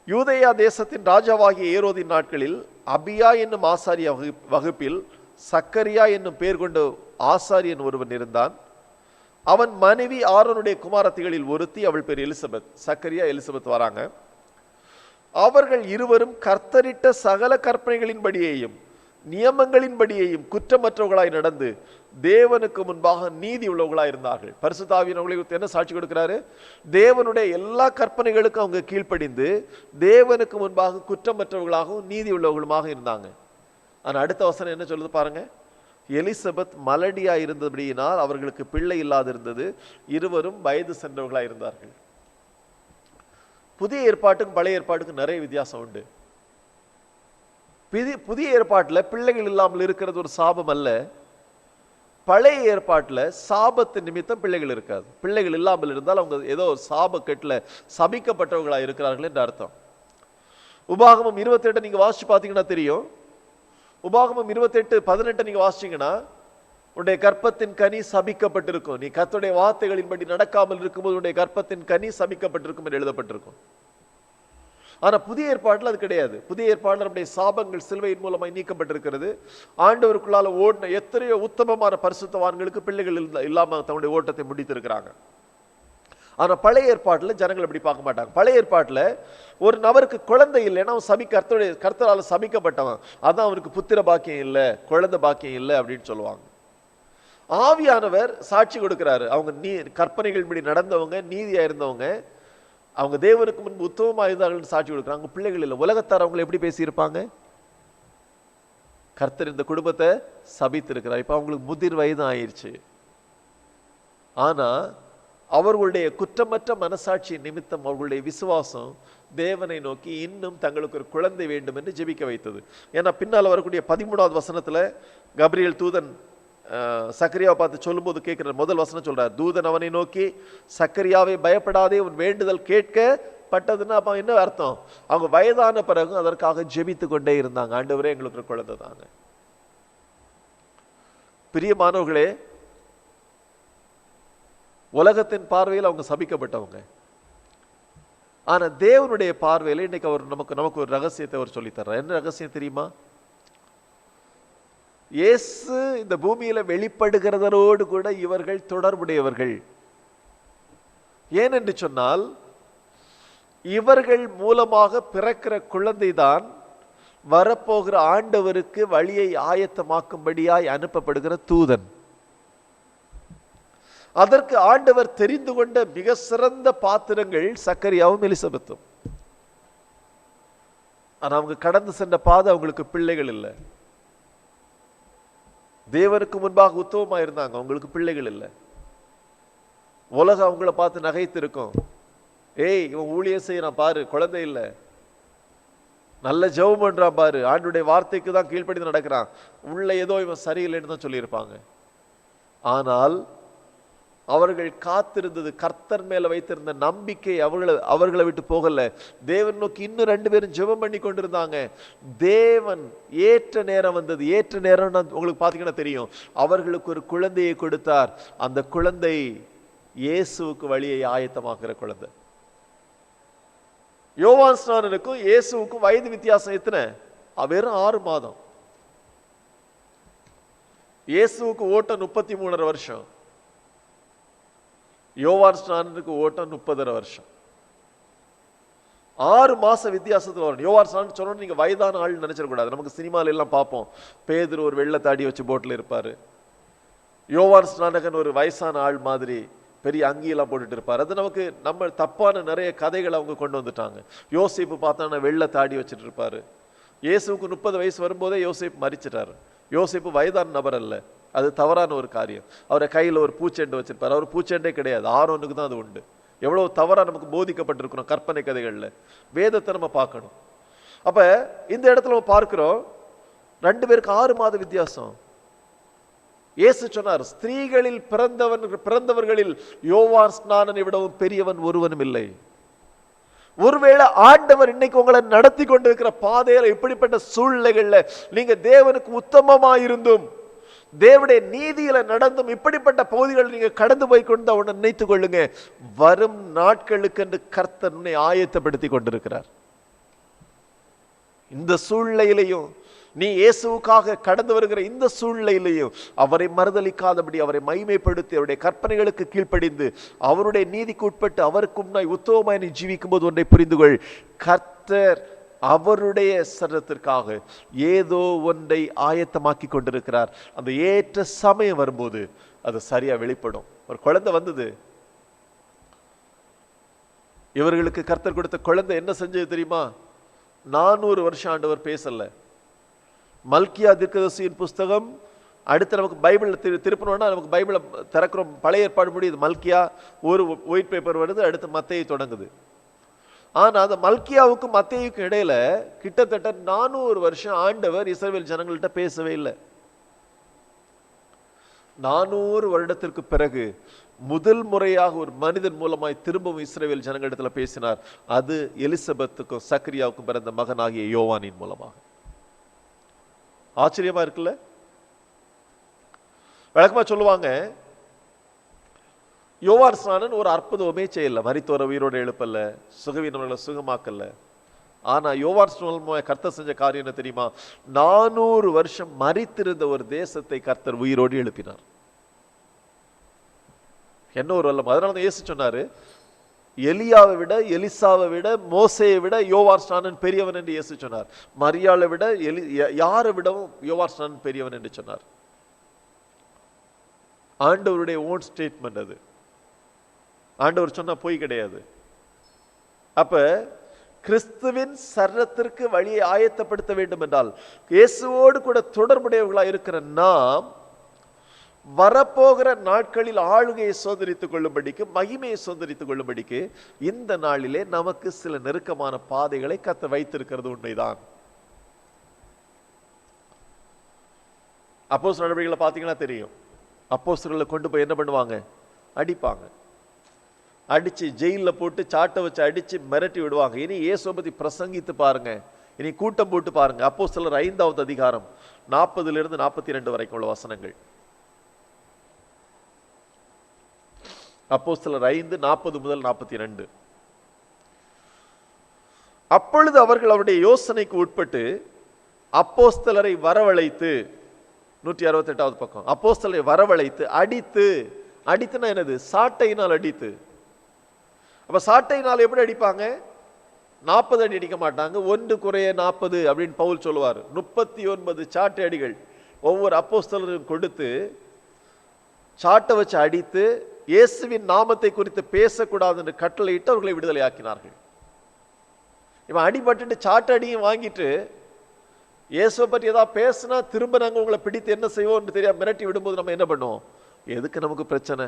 யூதேயா தேசத்தின் ராஜாவாகிய ஏரோதின் நாட்களில் அபியா என்னும் ஆசாரிய வகுப்பில் சக்கரியா என்னும் பெயர் கொண்ட ஆசாரியன் ஒருவன் இருந்தான். அவன் மனைவி ஆரோனுடைய குமாரத்திகளில் ஒருத்தி, அவள் பேர் எலிசபெத். சக்கரியா, எலிசபெத் வராங்க. அவர்கள் இருவரும் கர்த்தரிட்ட சகல கற்பனைகளின்படியேயும் நியமங்களின்படியேயும் குற்றமற்றவர்களாய் நடந்து தேவனுக்கு முன்பாக நீதி உள்ளவர்களாய் இருந்தார்கள். பரிசுத்த ஆவியானவர் என்ன சாட்சி கொடுக்கிறாரு? தேவனுடைய எல்லா கற்பனைகளுக்கும் அவங்க கீழ்ப்படிந்து தேவனுக்கு முன்பாக குற்றமற்றவர்களாகவும் நீதி உள்ளவர்களுமாக இருந்தாங்க. ஆனா அடுத்த வசனம் என்ன சொல்லுது பாருங்க. எலிசபெத் மலடியா இருந்தபடியினால் அவர்களுக்கு பிள்ளை இல்லாதிருந்தது. இருவரும் வயது சென்றவர்களாய் இருந்தார்கள். புதிய ஏற்பாட்டுக்கும் பழைய ஏற்பாட்டுக்கும் நிறைய வித்தியாசம் உண்டு. புதிய ஏற்பாட்டுல பிள்ளைகள் இல்லாமல் இருக்கிறது ஒரு சாபம் அல்ல. பழைய ஏற்பாட்டுல சாபத்து நிமித்தம் பிள்ளைகள் இருக்காது. பிள்ளைகள் இல்லாமல் இருந்தால் அவங்க ஏதோ ஒரு சாபக்கட்டுல சபிக்கப்பட்டவர்களா இருக்கிறார்கள் என்று அர்த்தம். உபாகமம் 28 நீங்க வாசிச்சு பாத்தீங்கன்னா தெரியும். உபாகமம் 28:18 நீங்க வாசிச்சீங்கன்னா, உன்னுடைய கற்பத்தின் கனி சபிக்கப்பட்டிருக்கும், நீ கர்த்தருடைய வார்த்தைகளின்படி நடக்காமல் இருக்கும்போது உன்னுடைய கற்பத்தின் கனி சபிக்கப்பட்டிருக்கும் என்று எழுதப்பட்டிருக்கும். ஆனா புதிய ஏற்பாட்டில் அது கிடையாது. புதிய ஏற்பாட்டில் நம்முடைய சாபங்கள் சிலுவையின் மூலமாய் நீக்கப்பட்டிருக்கிறது. ஆண்டவருக்குள்ளால ஓடின எத்தனையோ உத்தமமான பரிசுத்தவான்களுக்கு பிள்ளைகள் இல்லாம தன்னுடைய ஓட்டத்தை முடித்திருக்கிறாங்க. ஆனா பழைய ஏற்பாட்டில் ஜனங்கள் அப்படி பார்க்க மாட்டாங்க. பழைய ஏற்பாட்டில் ஒரு நபருக்கு குழந்தை இல்லைன்னா அவன் கர்த்தரால சபிக்கப்பட்டவன், அதான் அவனுக்கு புத்திர பாக்கியம் இல்லை, குழந்தை பாக்கியம் இல்லை அப்படின்னு சொல்லுவாங்க. ஆவியானவர் சாட்சி கொடுக்கிறாரு. அவங்க கற்பனைகள் படி நடந்தவங்க, நீதியா இருந்தவங்க, அவங்க தேவனுக்கு முன்பு உத்தமமாக இருந்தார்கள் சாட்சி கொடுக்குறாங்க. அவங்க பிள்ளைகள் இல்லை. உலகத்தார் அவங்களை எப்படி பேசியிருப்பாங்க? கர்த்தர் இந்த குடும்பத்தை சபித்திருக்கிறார். இப்ப அவங்களுக்கு முதிர் வயது ஆயிடுச்சு. ஆனா அவர்களுடைய குற்றமற்ற மனசாட்சி நிமித்தம் அவர்களுடைய விசுவாசம் தேவனை நோக்கி இன்னும் தங்களுக்கு ஒரு குழந்தை வேண்டும் என்று ஜெபிக்க வைத்தது. ஏன்னா பின்னால் வரக்கூடிய 13வது வசனத்துல கபிரியேல் தூதன் சக்கரியாவை பார்த்து சொல்லும்போது கேட்கிற முதல் வசனம் சொல்றார், தூதன் அவனை நோக்கி, சக்கரியாவை பயப்படாதே, உன் வேண்டுதல் கேட்கப்பட்டதுன்னா அப்ப என்ன அர்த்தம்? அவங்க வயதான பிறகு அதற்காக ஜெபித்து கொண்டே இருந்தாங்க. ஆண்டவரே எங்களுக்கு ஒரு குழந்தை தாங்க. பிரியமானவர்களே, உலகத்தின் பார்வையில் அவங்க சபிக்கப்பட்டவங்க. ஆனா தேவனுடைய பார்வையில இன்னைக்கு அவர் நமக்கு ஒரு ரகசியத்தை அவர் சொல்லித்தர்றார். என்ன ரகசியம் தெரியுமா? இயேசு இந்த பூமியில வெளிப்படுகிறதோடு கூட இவர்கள் தொடர்புடையவர்கள். ஏனென்று சொன்னால், இவர்கள் மூலமாக பிறக்கிற குழந்தைதான் வரப்போகிற ஆண்டவருக்கு வழியை ஆயத்தமாக்கும்படியாய் அனுப்பப்படுகிற தூதன். அதற்கு ஆண்டவர் தெரிந்து கொண்ட மிக சிறந்த பாத்திரங்கள் சக்கரியாவும் எலிசபெத்தும். ஆனா அவங்க கடந்து சென்ற பாதை அவங்களுக்கு பிள்ளைகள் இல்லை. தேவனுக்கு முன்பாக உத்தமமா இருந்தாங்க, அவங்களுக்கு பிள்ளைகள் இல்லை. உலகம் அவங்கள பார்த்து நகைத்து இருக்கும். ஏய், இவன் ஊழியம் செய்யறான் பாரு, குழந்தை இல்லை. நல்ல ஜெபம் பண்றான் பாரு, ஆண்டுடைய வார்த்தைக்கு தான் கீழ்ப்படிந்து நடக்கிறான், உள்ள ஏதோ இவன் சரியில்லைன்னு தான் சொல்லியிருப்பாங்க. ஆனால் அவர்கள் காத்திருந்தது, கர்த்தர் மேல வைத்திருந்த நம்பிக்கை அவர்களை விட்டு போகல. தேவன் நோக்கி இன்னும் 2 பேரும் ஜெபம் பண்ணி கொண்டிருந்தாங்க. தேவன் ஏற்ற நேரம் வந்தது. ஏற்ற நேரம் உங்களுக்கு பாத்தீங்கன்னா தெரியும், அவர்களுக்கு ஒரு குழந்தையை கொடுத்தார். அந்த குழந்தை இயேசுவுக்கு வழியை ஆயத்தமாக்குற குழந்தை. யோவான் ஸ்நானனுக்கும் இயேசுவுக்கும் வயது வித்தியாசம் எத்தனை? வெறும் 6 மாதம். இயேசுவுக்கு ஓட்டம் 33.5 வருஷம், யோவான் ஸ்நானனுக்கு ஓட்டம் 30.5 வருஷம். 6 மாச வித்தியாசத்துல வரும். யோவான் ஸ்நானன் சொன்னோன்னு நீங்க வயதான ஆள் நினைச்சிடக்கூடாது. நமக்கு சினிமால எல்லாம் பார்ப்போம், பேதுரு ஒரு வெள்ளை தாடி வச்சு போட்ல இருப்பாரு, யோவான் ஸ்நானகன் ஒரு வயசான ஆள் மாதிரி பெரிய அங்கியெல்லாம் போட்டுட்டு இருப்பார். அது நமக்கு நம்ம தப்பான நிறைய கதைகளை அவங்க கொண்டு வந்துட்டாங்க. யோசேப்பு பார்த்தா வெள்ளை தாடி வச்சுட்டு இருப்பாரு. இயேசுவுக்கு 30 வயசு வரும்போதே யோசேப்பு மரிச்சிட்டாரு. யோசேப்பு வயதான நபர் அல்ல, அது தவறான ஒரு காரியம். அவரை கையில் ஒரு பூச்செண்டு வச்சிருப்பார். அவர் பூச்செண்டே கிடையாது, ஆரோனுக்கு தான் அது உண்டு. எவ்வளவு தவறா நமக்கு போதிக்கப்பட்டிருக்கிறோம் கற்பனை கதைகள்ல. வேதத்தை நம்ம பார்க்கணும். அப்ப இந்த இடத்துல நம்ம பார்க்கிறோம் 2 பேருக்கு 6 மாத வித்தியாசம். இயேசு சொன்னார், ஸ்திரீகளில் பிறந்தவர்களில் யோவான் ஸ்நானனை விடவும் பெரியவன் ஒருவனும் இல்லை. ஒருவேளை ஆண்டவர் இன்னைக்கு உங்களை நடத்தி கொண்டிருக்கிற பாதையில இப்படிப்பட்ட சூழ்நிலைகள்ல நீங்க தேவனுக்கு உத்தமமாயிருந்தும் தேவனுடைய நீதியில நடந்தும் இப்படிப்பட்ட பகுதிகள் நீங்க கடந்து போய் கொண்டு அவனை நினைத்துக் கொள்ளுங்க, வரும் நாட்களுக்கு என்று கர்த்தர் உன்னை ஆயத்தப்படுத்தி கொண்டிருக்கிறார். இந்த சூழ்நிலையிலையும் நீ இயேசுவுக்காக கடந்து வருகிற இந்த சூழ்நிலையிலையும் அவரை மறுதலிக்காதபடி அவரை மகிமைப்படுத்தி அவருடைய கற்பனைகளுக்கு கீழ்ப்படிந்து அவருடைய நீதிக்கு உட்பட்டு அவருக்கு முன்னாய் உத்தமமாய் நீ ஜீவிக்கும் போது ஒன்றை புரிந்துகொள், கர்த்தர் அவருடைய சரத்திற்காக ஏதோ ஒன்றை ஆயத்தமாக்கி கொண்டிருக்கிறார். அந்த ஏற்ற சமயம் வரும்போது அது சரியா வெளிப்படும். ஒரு குழந்தை வந்தது, இவர்களுக்கு கர்த்தர் கொடுத்த குழந்தை என்ன செஞ்சது தெரியுமா? 400 வருஷம் ஆண்டவர் பேசல. மல்கியா தீர்க்கதரிசியின் புஸ்தகம் அடுத்து நமக்கு பைபிள் திருப்பணும்னா நமக்கு பைபிளை திறக்கிறோம், பழைய ஏற்பாடு முடியுது, மல்கியா ஒரு ஒயிட் பேப்பர் வருது, அடுத்து மத்தேயு தொடங்குது. ஆனா அந்த மல்கியாவுக்கும் மத்தேயுக்கும் இடையில கிட்டத்தட்ட 400 வருஷம் ஆண்டவர் இஸ்ரவேல் ஜனங்கள்கிட்ட பேசவே இல்லை. 400 வருடத்திற்கு பிறகு முதல் முறையாக ஒரு மனிதன் மூலமாய் திரும்பவும் இஸ்ரவேல் ஜனங்களிடத்துல பேசினார். அது எலிசபெத்துக்கும் சக்கரியாவுக்கும் பிறந்த மகனாகிய யோவானின் மூலமாக. ஆச்சரியமா இருக்குல்ல? வழக்கமா சொல்லுவாங்க, யோவான் ஸ்நானன் ஒரு அற்புதமே செய்யல, மரித்தோரை உயிரோடு எழுப்பல்ல, சுகவீனவர்களை சுகமாக்கல்ல. ஆனா யோவான் ஸ்நானன் கர்த்தர் செஞ்ச காரியம் என்ன தெரியுமா? 400 வருஷம் மரித்திருந்த ஒரு தேசத்தை கர்த்தர் உயிரோடு எழுப்பினார். என்ன ஒரு வல்லம்! அதனால இயேசு சொன்னாரு, எலியாவை விட, எலிசாவை விட, மோசையை விட யோவான் ஸ்நானன் பெரியவன் என்று இயேசு சொன்னார். மரியாளை விட யாரை விடவும் யோவான் ஸ்நானன் பெரியவன் என்று சொன்னார். ஆண்டவருடைய ஓன் ஸ்டேட்மெண்ட் அது. ஆண்டவர் சொன்னா பொய் கிடையாது. அப்ப கிறிஸ்துவின் சரத்திற்கு வழியை ஆயத்தப்படுத்த வேண்டும் என்றால் இயேசுவோடு கூட தொடர்புடையவர்களாக இருக்கிற நாம் வரப்போகிற நாட்களில் ஆளுகையை சோதரித்துக் கொள்ளும்படிக்கு, மகிமையை சோதரித்துக் கொள்ளும்படிக்கு இந்த நாளிலே நமக்கு சில நெருக்கமான பாதைகளை கர்த்தர் வைத்திருக்கிறது உண்மைதான். அப்போஸ்தலர் நடவடிக்கைகளை பார்த்தீங்கன்னா தெரியும். அப்போஸ்தலர்களை கொண்டு போய் என்ன பண்ணுவாங்க? அடிப்பாங்க. அடிச்சு ஜெயில போட்டு சாட்டை வச்சு அடிச்சு மிரட்டி விடுவாங்க. இனி இயேசுவை பத்தி பிரசங்கித்து பாருங்க, இனி கூட்டம் போட்டு பாருங்க. அப்போஸ்தலர் 5வது அதிகாரம் 40 to 42 வரைக்கும் உள்ள வசனங்கள். அப்போஸ்தலர் 5 40 முதல் 42. அப்பொழுது அவர்கள் அவருடைய யோசனைக்கு உட்பட்டு அப்போஸ்தலரை வரவழைத்து, 168வது பக்கம், அப்போஸ்தலரை வரவழைத்து அடித்து, அடித்துனா என்னது? சாட்டையினால் அடித்து. அப்ப சாட்டையினால் எப்படி அடிப்பாங்க? 40 அடி அடிக்க மாட்டாங்க, 1 குறைய 40 அப்படின்னு பவுல் சொல்லுவார். 39 சாட்டை அடிகள் ஒவ்வொரு அப்போஸ்தலரும் கொடுத்து சாட்டை வச்சு அடித்து இயேசுவின் நாமத்தை குறித்து பேசக்கூடாது என்று கட்டளையிட்டு அவர்களை விடுதலை ஆக்கினார்கள். இவன் அடிபட்டு சாட்டை அடியும் வாங்கிட்டு இயேசுவை பற்றி ஏதாவது பேசினா திரும்ப நாங்கள் உங்களை பிடித்து என்ன செய்வோம் தெரியாம மிரட்டி விடும்போது நம்ம என்ன பண்ணுவோம்? எதுக்கு நமக்கு பிரச்சனை?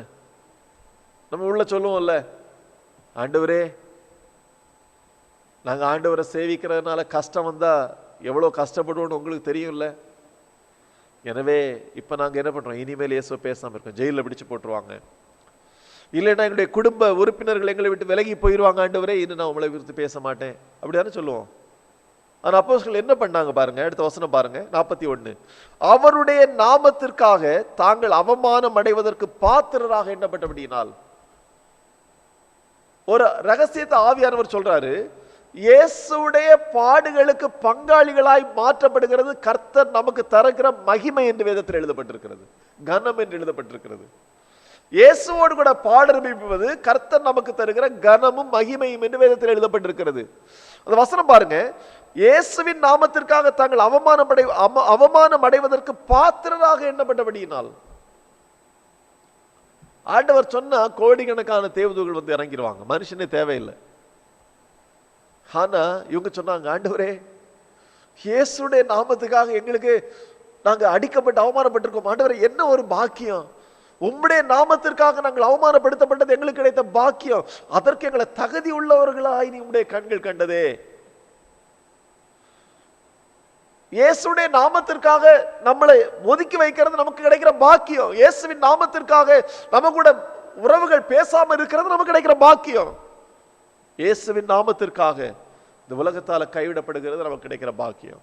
நம்ம உள்ள சொல்லுவோம்ல, ஆண்டவரே, நாங்க ஆண்டவரை சேவிக்கிறதுனால கஷ்டம் வந்தா எவ்வளவு கஷ்டப்படுவோம்னு உங்களுக்கு தெரியும்ல. எனவே இப்ப நாங்க என்ன பண்றோம்? இனிமேல் இயேசுவை பேசாம இருக்கோம். ஜெயில பிடிச்சு போட்டுருவாங்க, இல்லைன்னா எங்களுடைய குடும்ப உறுப்பினர்கள் எங்களை விட்டு விலகி போயிடுவாங்க. ஆண்டவரே, இன்னும் நான் உங்களை குறித்து பேச மாட்டேன் அப்படியானு சொல்லுவோம். ஆனா அப்போஸ்தலர்கள் என்ன பண்ணாங்க பாருங்க, அடுத்த வசனம் பாருங்க, 41. அவருடைய நாமத்திற்காக தாங்கள் அவமானம் அடைவதற்கு பாத்திரராக எண்ணப்பட்டபடியினால். ஒரு ரகசியத்தை ஆவியானவர் சொல்றாரு, இயேசுடைய பாடுகளுக்கு பங்காளிகளாய் மாற்றப்படுகிறது கர்த்தர் நமக்கு தருகிற மகிமை என்று வேதத்தில் எழுதப்பட்டிருக்கிறது, கனம் என்று எழுதப்பட்டிருக்கிறது. இயேசுவோடு கூட பாடரம்பிப்பது கர்த்தர் நமக்கு தருகிற கனமும் மகிமையும் என்று வேதத்தில் எழுதப்பட்டிருக்கிறது. அந்த வசனம் பாருங்க, இயேசுவின் நாமத்திற்காக தாங்கள் அவமானம் அடைவதற்கு பாத்திரராக எண்ணப்பட்டபடியினால். ஆண்டவர் சொன்னா கோடிக்கணக்கான தேவதூதர்கள் வந்து இறங்கிடுவாங்க, மனுஷனே தேவையில்லை. ஆனா இவங்க சொன்னாங்க, ஆண்டவரே இயேசுடைய நாமத்துக்காக எங்களுக்கு நாங்க அடிக்கப்பட்டு அவமானப்பட்டிருக்கோம், ஆண்டவரே என்ன ஒரு பாக்கியம், உம்முடைய நாமத்திற்காக நாங்கள் அவமானப்படுத்தப்பட்டது எங்களுக்கு கிடைத்த பாக்கியம், அதற்கு எங்களை தகுதி உள்ளவர்களாய் நீ உம்முடைய கண்கள் கண்டதே. இயேசுடைய நாமத்திற்காக நம்மளை ஒதுக்கி வைக்கிறது நமக்கு கிடைக்கிற பாக்கியம். இயேசுவின் நாமத்திற்காக நம்ம கூட உறவுகள் பேசாம இருக்கிறது நமக்கு கிடைக்கிற பாக்கியம். இயேசுவின் நாமத்திற்காக இந்த உலகத்தால கைவிடப்படுகிறது நமக்கு கிடைக்கிற பாக்கியம்.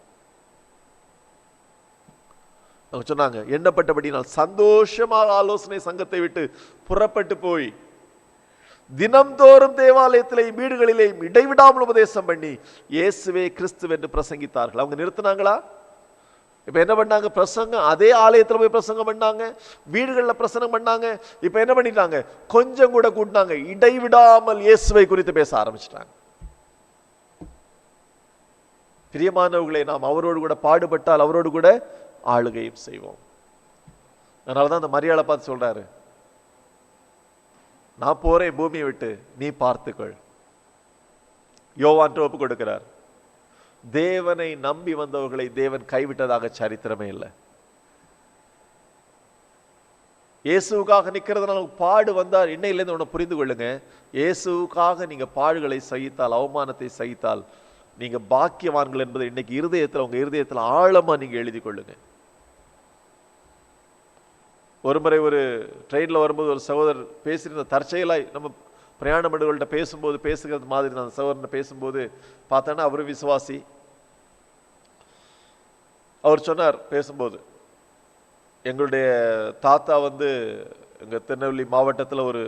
அவங்க சொன்னாங்க, எண்ணப்பட்டபடினால் சந்தோஷமாக ஆலோசனை சங்கத்தை விட்டு புறப்பட்டு போய் தினம்தோறும் தேவாலயத்திலேயும் வீடுகளிலேயும் இடைவிடாமல் உபதேசம் பண்ணி இயேசுவே கிறிஸ்து என்று பிரசங்கித்தார்கள். அவங்க நிறுத்தினாங்களா? இப்ப என்ன பண்ணாங்க? பிரசங்கம் அதே ஆலயத்தில் போய் பிரசங்கம் பண்ணாங்க, வீடுகளில் பிரசங்கம் பண்ணாங்க. இப்ப என்ன பண்ணிட்டாங்க? கொஞ்சம் கூட கூட்டினாங்க, இடைவிடாமல் இயேசுவை குறித்து பேச ஆரம்பிச்சிட்டாங்க. பிரியமானவர்களே, நாம் அவரோடு கூட பாடுபட்டால் அவரோடு கூட ஆளுகையும் செய்வோம். அதனாலதான் அந்த மரியாதை பார்த்து சொல்றாரு, நான் போறேன் பூமியை விட்டு, நீ பார்த்துக்கொள். யோவான் ஒப்பு கொடுக்கிறார். தேவனை நம்பி வந்தவர்களை தேவன் கைவிட்டதாக சரித்திரமே இல்லை. இயேசுக்காக நிக்கிறதுனால பாடு வந்தார். இன்னையிலேருந்து உன்னை புரிந்து கொள்ளுங்க, இயேசுக்காக நீங்க பாடுகளை சகித்தால், அவமானத்தை சகித்தால் நீங்க பாக்கியவான்கள் என்பதை இன்னைக்கு இருதயத்தில், உங்க இருதயத்தில் ஆழமா நீங்க எழுதி கொள்ளுங்க. ஒரு முறை ஒரு ட்ரெயின்ல வரும்போது ஒரு சகோதரர் பேசியிருந்த, தற்செயலாய் நம்ம பிரயாண மடுகள்கிட்ட பேசும்போது பேசுகிறது மாதிரி அந்த சகோதரன் பேசும்போது பார்த்தோன்னா அவரும் விசுவாசி. அவர் சொன்னார் பேசும்போது, எங்களுடைய தாத்தா வந்து எங்க திருநெல்வேலி மாவட்டத்தில் ஒரு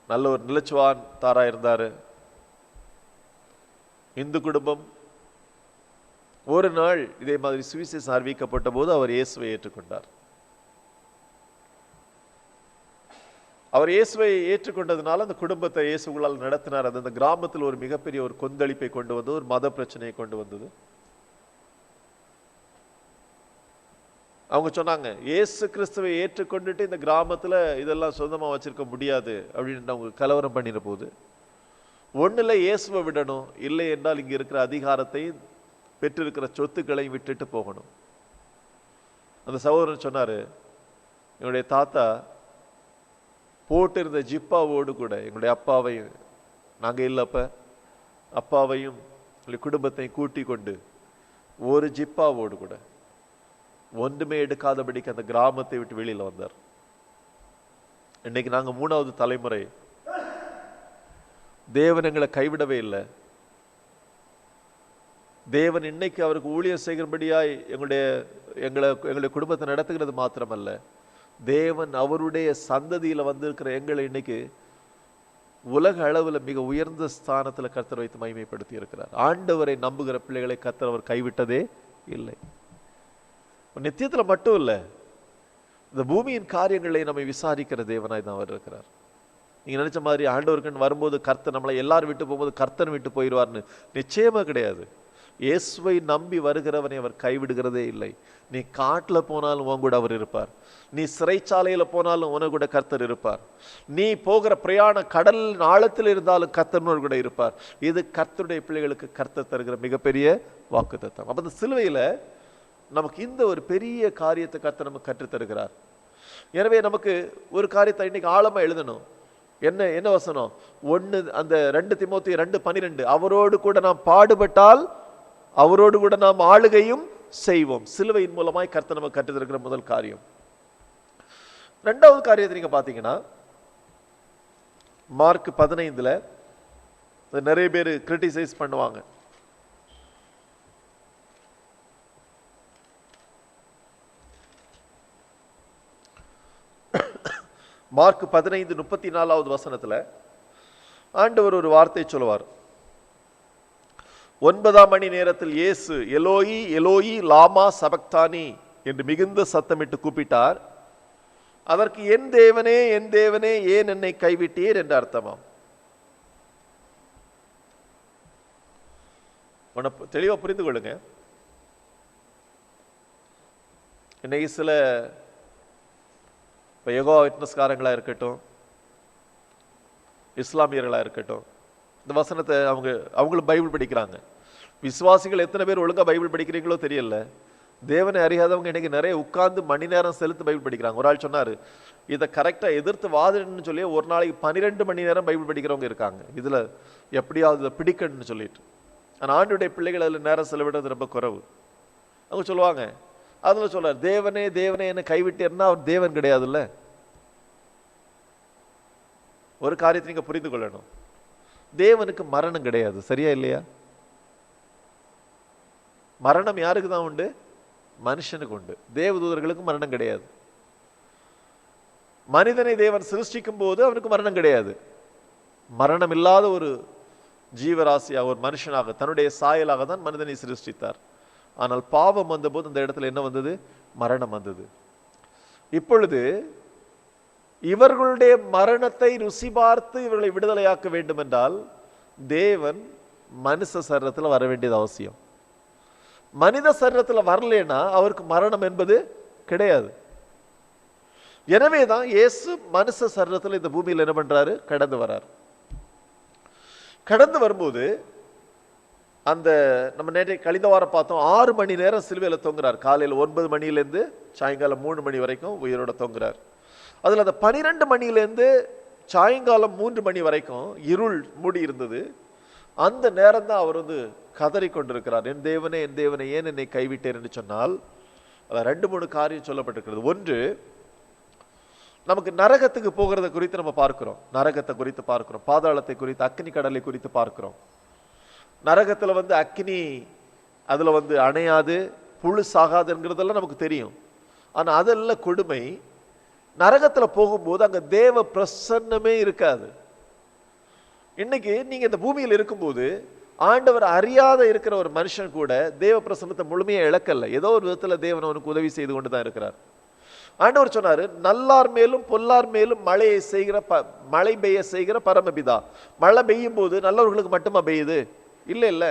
நல்ல ஒரு நிலச்சுவான் தாரா இருந்தாரு. இந்து குடும்பம். ஒரு நாள் இதே மாதிரி சுவிசேஷம் அறிவிக்கப்பட்ட போது அவர் இயேசுவை ஏற்றுக்கொண்டார். அவர் இயேசுவை ஏற்றுக்கொண்டதுனால அந்த குடும்பத்தை இயேசுகளால் நடத்தினார். அது அந்த கிராமத்தில் ஒரு மிகப்பெரிய ஒரு கொந்தளிப்பை கொண்டு வந்தது, ஒரு மத பிரச்சனையை கொண்டு வந்தது. அவங்க சொன்னாங்க, இயேசு கிறிஸ்துவை ஏற்றுக்கொண்டுட்டு இந்த கிராமத்துல இதெல்லாம் சொந்தமா வச்சிருக்க முடியாது அப்படின்னு அவங்க கலவரம் பண்ணின போது, ஒண்ணுல இயேசுவை விடணும், இல்லை என்றால் இங்க இருக்கிற அதிகாரத்தை பெற்றிருக்கிற சொத்துக்களை விட்டுட்டு போகணும். அந்த சகோதரன் சொன்னாரு, என்னுடைய தாத்தா போட்டிருந்த ஜிப்பாவோடு கூட எங்களுடைய அப்பாவையும், நாங்க இல்லப்ப அப்பாவையும் குடும்பத்தையும் கூட்டி கொண்டு ஒரு ஜிப்பாவோடு கூட ஒன்றுமே எடுக்காதபடிக்கு அந்த கிராமத்தை விட்டு வெளியில வந்தார். இன்னைக்கு நாங்க 3வது தலைமுறை. தேவன் எங்களை கைவிடவே இல்லை. தேவன் இன்னைக்கு அவருக்கு ஊழியம் செய்கிறபடியாய் எங்களுடைய குடும்பத்தை நடத்துகிறது மாத்திரமல்ல, தேவன் அவருடைய சந்ததியில வந்திருக்கிற எங்களை இன்னைக்கு உலக அளவுல மிக உயர்ந்த ஸ்தானத்துல கர்த்தர் வைத்து மகிமைப்படுத்தி இருக்கிறார். ஆண்டவரை நம்புகிற பிள்ளைகளை கர்த்தர் அவர் கைவிட்டதே இல்லை. நித்தியத்துல மட்டும் இல்ல, இந்த பூமியின் காரியங்களை நம்மை விசாரிக்கிற தேவனாய் தான் அவர் இருக்கிறார். நீங்க நினைச்ச மாதிரி ஆண்டவருக்கு வரும்போது கர்த்தர் நம்மளை எல்லாரும் விட்டு போகும்போது கர்த்தர் விட்டு போயிடுவார்னு நிச்சயமா கிடையாது. இயேசுவை நம்பி வருகிறவனை அவர் கைவிடுகிறதே இல்லை. நீ காட்டுல போனாலும் உன் கூட அவர் இருப்பார். நீ சிறைச்சாலையில போனாலும் உன கூட கர்த்தர் இருப்பார். நீ போகிற பிரயாண கடல் ஆழத்தில் இருந்தாலும் கர்த்தர் கூட இருப்பார். இது கர்த்தருடைய பிள்ளைகளுக்கு கர்த்தர் தருகிற மிகப்பெரிய வாக்குத்தத்தம். அப்ப இந்த சிலுவையில நமக்கு இந்த ஒரு பெரிய காரியத்தை கர்த்தர் நமக்கு கற்றுத் தருகிறார். எனவே நமக்கு ஒரு காரியத்தை இன்னைக்கு ஆழமா எழுதணும். என்ன வசனம்? 1 அந்த 2 தீமோத்தேயு 2:12, அவரோடு கூட நாம் பாடுபட்டால் அவரோடு கூட நாம் ஆளுகையும் செய்வோம். சிலுவையின் மூலமாய் கர்த்தர் நமக்கு கற்றுத் தருகிற முதல் காரியம். 2வது காரியத்தை நீங்க பாத்தீங்கன்னா, மார்க் 15ல நிறைய பேர் கிரிட்டிசைஸ் பண்ணுவாங்க. மார்க் 15:34 வசனத்துல ஆண்டவர் ஒரு வார்த்தை சொல்லுவார். 9ஆம் மணி நேரத்தில் இயேசு எலோயி எலோயி லாமா சபக்தானி என்று மிகுந்த சத்தமிட்டு கூப்பிட்டார். அதற்கு என் தேவனே ஏன் என்னை கைவிட்டீர் என்று அர்த்தமாம். தெளிவா புரிந்து கொள்ளுங்க. இன்னைக்கு சில யெகோவா விட்னஸ்காரங்களா இருக்கட்டும், இஸ்லாமியர்களா இருக்கட்டும், இந்த வசனத்தை அவங்களும் பைபிள் படிக்கிறாங்க. விசுவாசிகள் எத்தனை பேர் ஒழுங்கா பைபிள் படிக்கிறீங்களோ தெரியல. தேவனை அறியாதவங்க இன்னைக்கு நிறைய உட்கார்ந்து மணி நேரம் செலுத்து பைபிள் படிக்கிறாங்க. ஒரு ஆள் சொன்னாரு, இதை கரெக்டா எதிர்த்து வாதிடணும்னு சொல்லி ஒரு நாளைக்கு 12 மணி நேரம் பைபிள் படிக்கிறவங்க இருக்காங்க. இதுல எப்படியாவது பிடிக்கணும்னு சொல்லிட்டு. ஆனா ஆண்டுடைய பிள்ளைகள் அதுல நேரம் செலவிடுறது ரொம்ப குறைவு. அவங்க சொல்லுவாங்க, அதுல சொல்றாரு, தேவனே என்ன கைவிட்டேன்னா அவர் தேவன் கிடையாதுல்ல. ஒரு காரியத்தை நீங்க புரிந்து கொள்ளணும், தேவனுக்கு மரணம் கிடையாது. சரியா இல்லையா? மரணம் யாருக்கு தான் உண்டு? மனுஷனுக்கு உண்டு. தேவதூதர்களுக்கு மரணம் கிடையாது. மனிதனை தேவன் சிருஷ்டிக்கும் போது அவனுக்கு மரணம் கிடையாது. மரணம் இல்லாத ஒரு ஜீவராசியாக, ஒரு மனுஷனாக, தன்னுடைய சாயலாக தான் மனிதனை சிருஷ்டித்தார். ஆனால் பாவம் வந்தபோது அந்த இடத்துல என்ன வந்தது? மரணம் வந்தது. இப்பொழுது இவர்களுடைய மரணத்தை ருசி பார்த்து இவர்களை விடுதலையாக்க வேண்டும் என்றால் தேவன் மனுஷ சரீரத்தில் வர வேண்டியது அவசியம். மனித சரீரத்தில் வரலனா அவருக்கு மரணம் என்பது கிடையாது. எனவேதான் இயேசு மனுஷ சரீரத்தில் இந்த பூமியில் என்ன பண்றாரு? கடந்து வரார். கடந்து வரும்போது அந்த நம்ம நேற்று கழிந்த வாரம் பார்த்தோம், 6 மணி நேரம் சிலுவையில தொங்குறார். காலையில் 9 மணியிலிருந்து சாயங்காலம் 3 மணி வரைக்கும் உயிரோட தொங்குறார். அதுல அந்த 12 மணியிலிருந்து சாயங்காலம் 3 மணி வரைக்கும் இருள் மூடி இருந்தது. அந்த நேரம் தான் அவர் கதறி கொண்டிருக்கிறார், என் தேவனே ஏன் என்னை கைவிட்டேன் என்று சொன்னால் 2-3 காரியம் சொல்லப்பட்டிருக்கிறது. ஒன்று, நமக்கு நரகத்துக்கு போகிறத குறித்து நம்ம பார்க்கிறோம். நரகத்தை குறித்து பார்க்கிறோம், பாதாளத்தை குறித்து, அக்னி கடலை குறித்து பார்க்கிறோம். நரகத்துல அக்னி அதுல அணையாது, புழு சாகாதுங்கிறதெல்லாம் நமக்கு தெரியும். ஆனா அதெல்லாம் கொடுமை. நரகத்துல போகும்போது அங்க தேவ பிரசன்னமே இருக்காது. இன்னைக்கு நீங்க இந்த பூமியில் இருக்கும்போது ஆண்டவர் அறியாத இருக்கிற ஒரு மனுஷன் கூட தேவ பிரசன்னத்தை முழுமையா இழக்கல. ஏதோ ஒரு விதத்துல தேவன் அவனுக்கு உதவி செய்து கொண்டுதான் இருக்கிறார். ஆண்டவர் சொன்னாரு, நல்லார் மேலும் பொல்லார் மேலும் மழை பெய்ய செய்கிற பரமபிதா. மழை பெய்யும் போது நல்லவர்களுக்கு மட்டுமா பெய்யுது? இல்ல.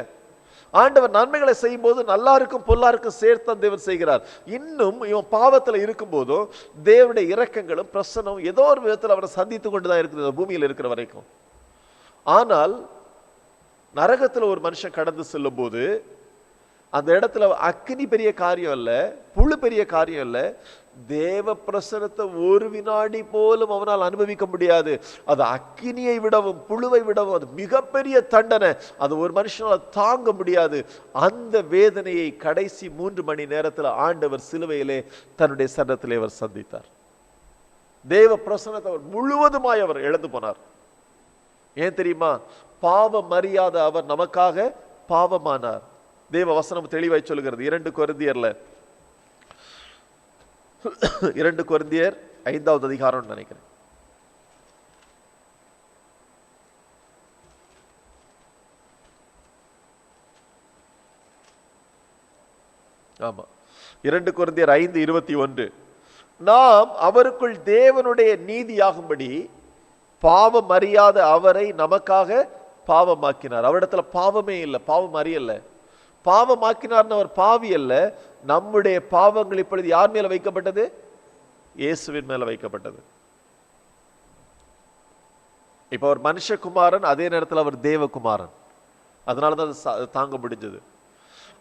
ஆண்டவர் நன்மைகளை செய்யும் போது நல்லாருக்கும் பொல்லாருக்கும் சேர்த்து தேவன் செய்கிறார். இன்னும் இவன் பாவத்துல இருக்கும் போதும் தேவனுடைய இரக்கங்களும் பிரசனம் ஏதோ ஒரு விதத்தில் அவரை சந்தித்து கொண்டுதான் இருக்குது பூமியில் இருக்கிற வரைக்கும். ஆனால் நரகத்துல ஒரு மனுஷன் கடந்து செல்லும் போது அந்த இடத்துல அக்னி பெரிய காரியம் அல்ல, புழு பெரிய காரியம் அல்ல. தேவ பிரசனத்தை ஒரு வினாடி போலும் அவனால் அனுபவிக்க முடியாது. அது அக்கினியை விடவும் புழுவை விடவும் அது மிகப்பெரிய தண்டனை. அது ஒரு மனுஷனால் தாங்க முடியாது. அந்த வேதனையை கடைசி 3 மணி நேரத்தில் ஆண்டவர் சிலுவையிலே தன்னுடைய சரீரத்திலே அவர் சந்தித்தார். தேவ பிரசனத்தை அவர் முழுவதுமாய் அவர் இழந்து போனார். ஏன் தெரியுமா? பாவம் அறியாத அவர் நமக்காக பாவமானார். தேவ வசனம் தெளிவாய் சொல்லுகிறது. 2 கொரிந்தியர் 5வது அதிகாரம் நினைக்கிறேன். ஆமா, 2 கொரிந்தியர் 5:21. நாம் அவருக்குள் தேவனுடைய நீதியாகும்படி பாவம் அறியாத அவரை நமக்காக பாவமாக்கினார். அவரிடத்துல பாவமே இல்லை, பாவம் அறியல. பாவமாக்கினார்னு அவர் பாவி அல்ல. நம்முடைய பாவங்கள் இப்பொழுது யார் மேல வைக்கப்பட்டது? இயேசுவின் மேல வைக்கப்பட்டது. இப்ப அவர் மனுஷகுமாரன், அதே நேரத்தில் அவர் தேவகுமாரன். அதனாலதான் அது தாங்க முடிஞ்சது.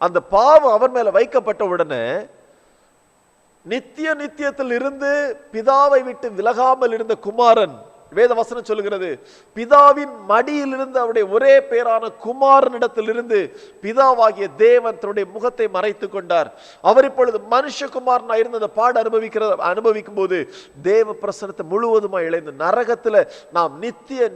அந்த பாவம் அவர் மேல வைக்கப்பட்ட உடனே நித்தியத்தில் இருந்து பிதாவை விட்டு விலகாமல் இருந்த குமாரன், வேத வசனம் சொல்லுகிறது, பிதாவின் மடியில் இருந்து அவருடைய ஒரே பேரான குமாரனிடத்தில் இருந்து பிதாவாகிய தேவன் தன்னுடைய முகத்தை மறைத்துக் கொண்டார். அவர் இப்பொழுது மனுஷகுமாரனா இருந்த அந்த பாடு அனுபவிக்கும் போது தேவ பிரசனத்தை முழுவதுமாக இழந்து நரகத்துல நாம்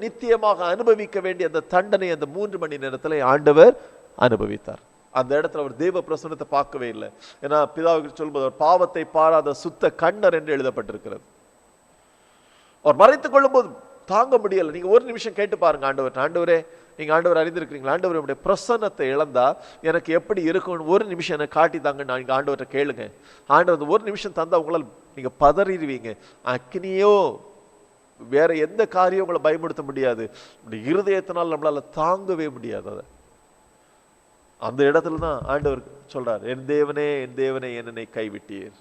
நித்தியமாக அனுபவிக்க வேண்டிய அந்த தண்டனை அந்த 3 மணி நேரத்தில் ஆண்டவர் அனுபவித்தார். அந்த இடத்துல அவர் தேவ பிரசனத்தை பார்க்கவே இல்லை. ஏன்னா பிதாவுக்கு சொல்லும்போது அவர் பாவத்தை பாராத சுத்த கண்ணர் என்று எழுதப்பட்டிருக்கிறது. அவர் மறைத்துக் கொள்ளும் போது தாங்க முடியல. நீங்க ஒரு நிமிஷம் கேட்டு பாருங்க ஆண்டவர், ஆண்டவரே நீங்க ஆண்டவர் அறிந்திருக்கிறீங்களா, ஆண்டவர் உடைய பிரசன்னத்தை இழந்தா எனக்கு எப்படி இருக்கும்னு ஒரு நிமிஷம் எனக்கு காட்டி தாங்க. நான் இங்க ஆண்டவர்கிட்ட கேளுங்க. ஆண்டவர் ஒரு நிமிஷம் தந்தா உங்களால் நீங்க பதறிடுவீங்க. அக்னியோ வேற எந்த காரியம் உங்களை பயமுடுத்த முடியாது. இருதயத்தினால் நம்மளால தாங்கவே முடியாது. அதை அந்த இடத்துல தான் ஆண்டவர் சொல்றார், என் தேவனே என் தேவனே என்னை கைவிட்டீர்.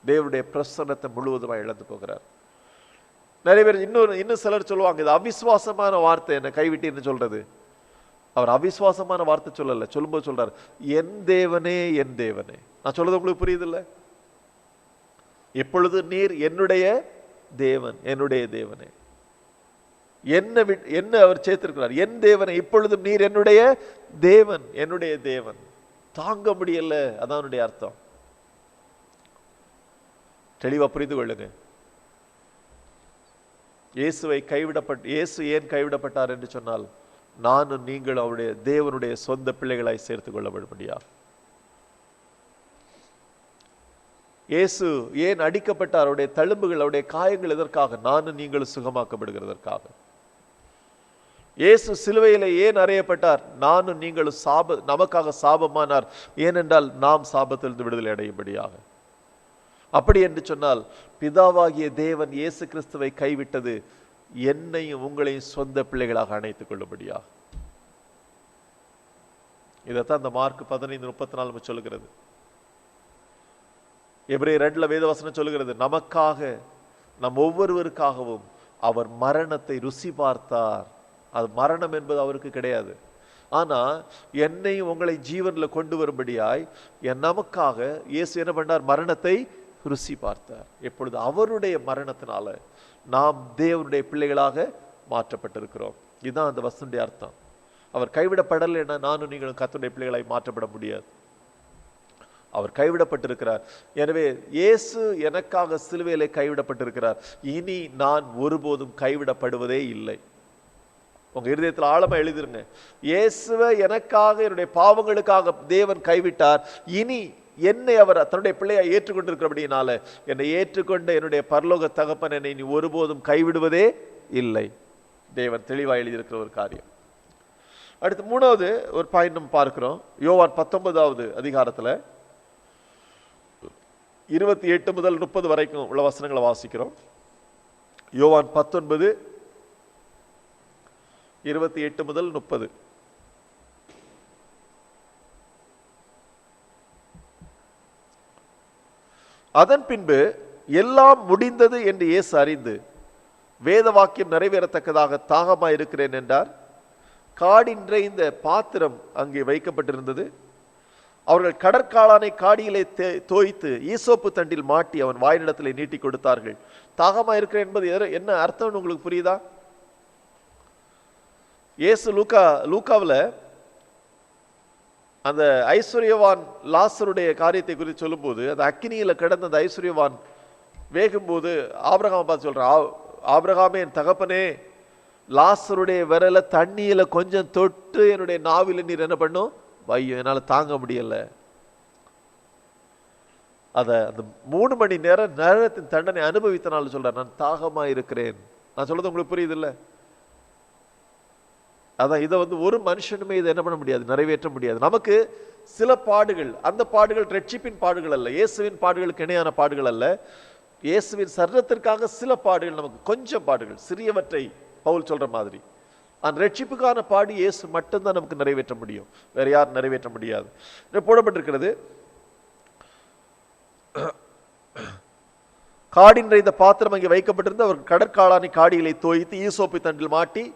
தேவனுடைய பிரசன்னத்தை முழுவதுமாக இழந்து போகிறார். நிறைய பேர் இன்னும் சிலர் சொல்லுவாங்க, இது அவிசுவாசமான வார்த்தை, என்னை கைவிட்டீர்னு சொல்றது. அவர் அவிசுவாசமான வார்த்தை சொல்லல, சொல்லும்போது சொல்றாரு, என் தேவனே என் தேவனே. நான் சொல்றது உங்களுக்கு புரியுது இல்ல? எப்பொழுது நீர் என்னுடைய தேவன், என்னுடைய தேவனே, என்ன அவர் சேர்த்திருக்கிறார், என் தேவனை, இப்பொழுதும் நீர் என்னுடைய தேவன், என்னுடைய தேவன். தாங்க முடியல, அதான் அர்த்தம். தெளிவா புரிந்து கொள்ளுங்க. இயேசு ஏன் கைவிடப்பட்டார் என்று சொன்னால், நானும் நீங்கள் அவருடைய தேவனுடைய சொந்த பிள்ளைகளாய் சேர்த்துக் கொள்ளப்படும்படியா. இயேசு ஏன் அடிக்கப்பட்டார், அவருடைய தழும்புகள், அவருடைய காயங்கள் எதற்காக? நானும் நீங்கள் சுகமாக்கப்படுகிறதற்காக. இயேசு சிலுவையிலே ஏன் அறையப்பட்டார்? நானும் நீங்களும் நமக்காக சாபமானார், ஏனென்றால் நாம் சாபத்திலிருந்து விடுதலை அடையும்படியாக. அப்படி என்று சொன்னால், பிதாவாகிய தேவன் இயேசு கிறிஸ்துவை கைவிட்டது என்னையும் உங்களையும் சொந்த பிள்ளைகளாக அணைத்துக் கொள்ளும்படியாக. இதைத்தான் இந்த மார்க் 15:34 சொல்லுகிறது. எபிரேயர் 2 வேதவசனம் சொல்லுகிறது, நமக்காக, நம் ஒவ்வொருவருக்காகவும் அவர் மரணத்தை ருசி பார்த்தார். அது மரணம் என்பது அவருக்கு கிடையாது. ஆனா என்னையும் உங்களை ஜீவன்ல கொண்டு வரும்படியாய் நமக்காக இயேசு என்ன பண்ணார்? மரணத்தை ருசி பார்த்தார். எப்பொழுது அவருடைய மரணத்தினால நாம் தேவனுடைய பிள்ளைகளாக மாற்றப்பட்டிருக்கிறோம். இதுதான் அந்த வசனுடைய அர்த்தம். அவர் கைவிடப்படலைன்னா நானும் நீங்களும் கர்த்தருடைய பிள்ளைகளாய் மாற்றப்பட முடியாது. அவர் கைவிடப்பட்டிருக்கிறார். எனவே இயேசு எனக்காக சிலுவையிலே கைவிடப்பட்டிருக்கிறார். இனி நான் ஒருபோதும் கைவிடப்படுவதே இல்லை. உங்க இருதயத்தில் ஆழமா எழுதிருங்க, இயேசுவை எனக்காக, என்னுடைய பாவங்களுக்காக தேவன் கைவிட்டார். இனி என்னை அவர் தன்னுடைய பிள்ளையை ஏற்றுக்கொண்டிருக்கிறபடினால என்னை ஏற்றுக்கொண்ட என்னுடைய பரலோக தகப்பன் என்னை இனி ஒருபோதும் கைவிடுவதே இல்லை. தேவன் தெளிவாக எழுதியிருக்கிற ஒரு காரியம். அடுத்து 3வது ஒரு பாயிண்ட் நம்ம பார்க்கிறோம். யோவான் 19வது அதிகாரத்துல 28 முதல் 30 வரைக்கும் உள்ள வசனங்களை வாசிக்கிறோம். யோவான் 19 28 முதல் 30. அதன் பின்பு எல்லாம் முடிந்தது என்று இயேசு அறிந்து வேத வாக்கியம் நிறைவேறத்தக்கதாக தாகமாய் இருக்கிறேன் என்றார். காடி நிறைந்த பாத்திரம் அங்கே வைக்கப்பட்டிருந்தது. அவர்கள் கடற்காளானை காடியிலே தோய்த்து ஈசோப்பு தண்டில் மாட்டி அவன் வாயினிடத்திலே நீட்டி கொடுத்தார்கள். தாகமாய் இருக்கிறேன் என்பது என்ன அர்த்தம்னு உங்களுக்கு புரியுதா? இயேசு லூக்காவில் அந்த ஐஸ்வர்யவான் லாசருடைய காரியத்தை குறித்து சொல்லும்போது, அந்த அக்கினியில கிடந்த அந்த ஐஸ்வர்யவான் வேகும்போது ஆபிரகாமை பார்த்து சொல்றான், ஆபிரகாமே என் தகப்பனே, லாசருடைய விரல தண்ணியில கொஞ்சம் தொட்டு என்னுடைய நாவில நீர் என்ன பண்ணும்? வையோ, என்னால தாங்க முடியல. அந்த 3 மணி நேரத்தின் தண்டனை அனுபவித்தனால சொல்றேன், நான் தாகமா இருக்கிறேன். நான் சொல்றது உங்களுக்கு புரியுது இல்ல? அதான் இதை ஒரு மனுஷனுமே இதை என்ன பண்ண முடியாது, நிறைவேற்ற முடியாது. நமக்கு சில பாடுகள், அந்த பாடுகள் ரட்சிப்பின் பாடுகள் அல்ல, இயேசுவின் பாடுகளுக்கு இணையான பாடுகள் அல்ல. இயேசுவின் சரீரத்திற்காக சில பாடுகள், நமக்கு கொஞ்சம் பாடுகள், சிறியவற்றை பவுல் சொல்ற மாதிரி. அந்த ரட்சிப்புக்கான பாடு இயேசு மட்டும்தான் நமக்கு நிறைவேற்ற முடியும், வேற யாரும் நிறைவேற்ற முடியாது. போடப்பட்டிருக்கிறது, காடின் இந்த பாத்திரம் அங்கே வைக்கப்பட்டிருந்து அவர் கடற்காளானை காடிகளை தோய்த்து ஈசோப்பு தண்டில் மாட்டி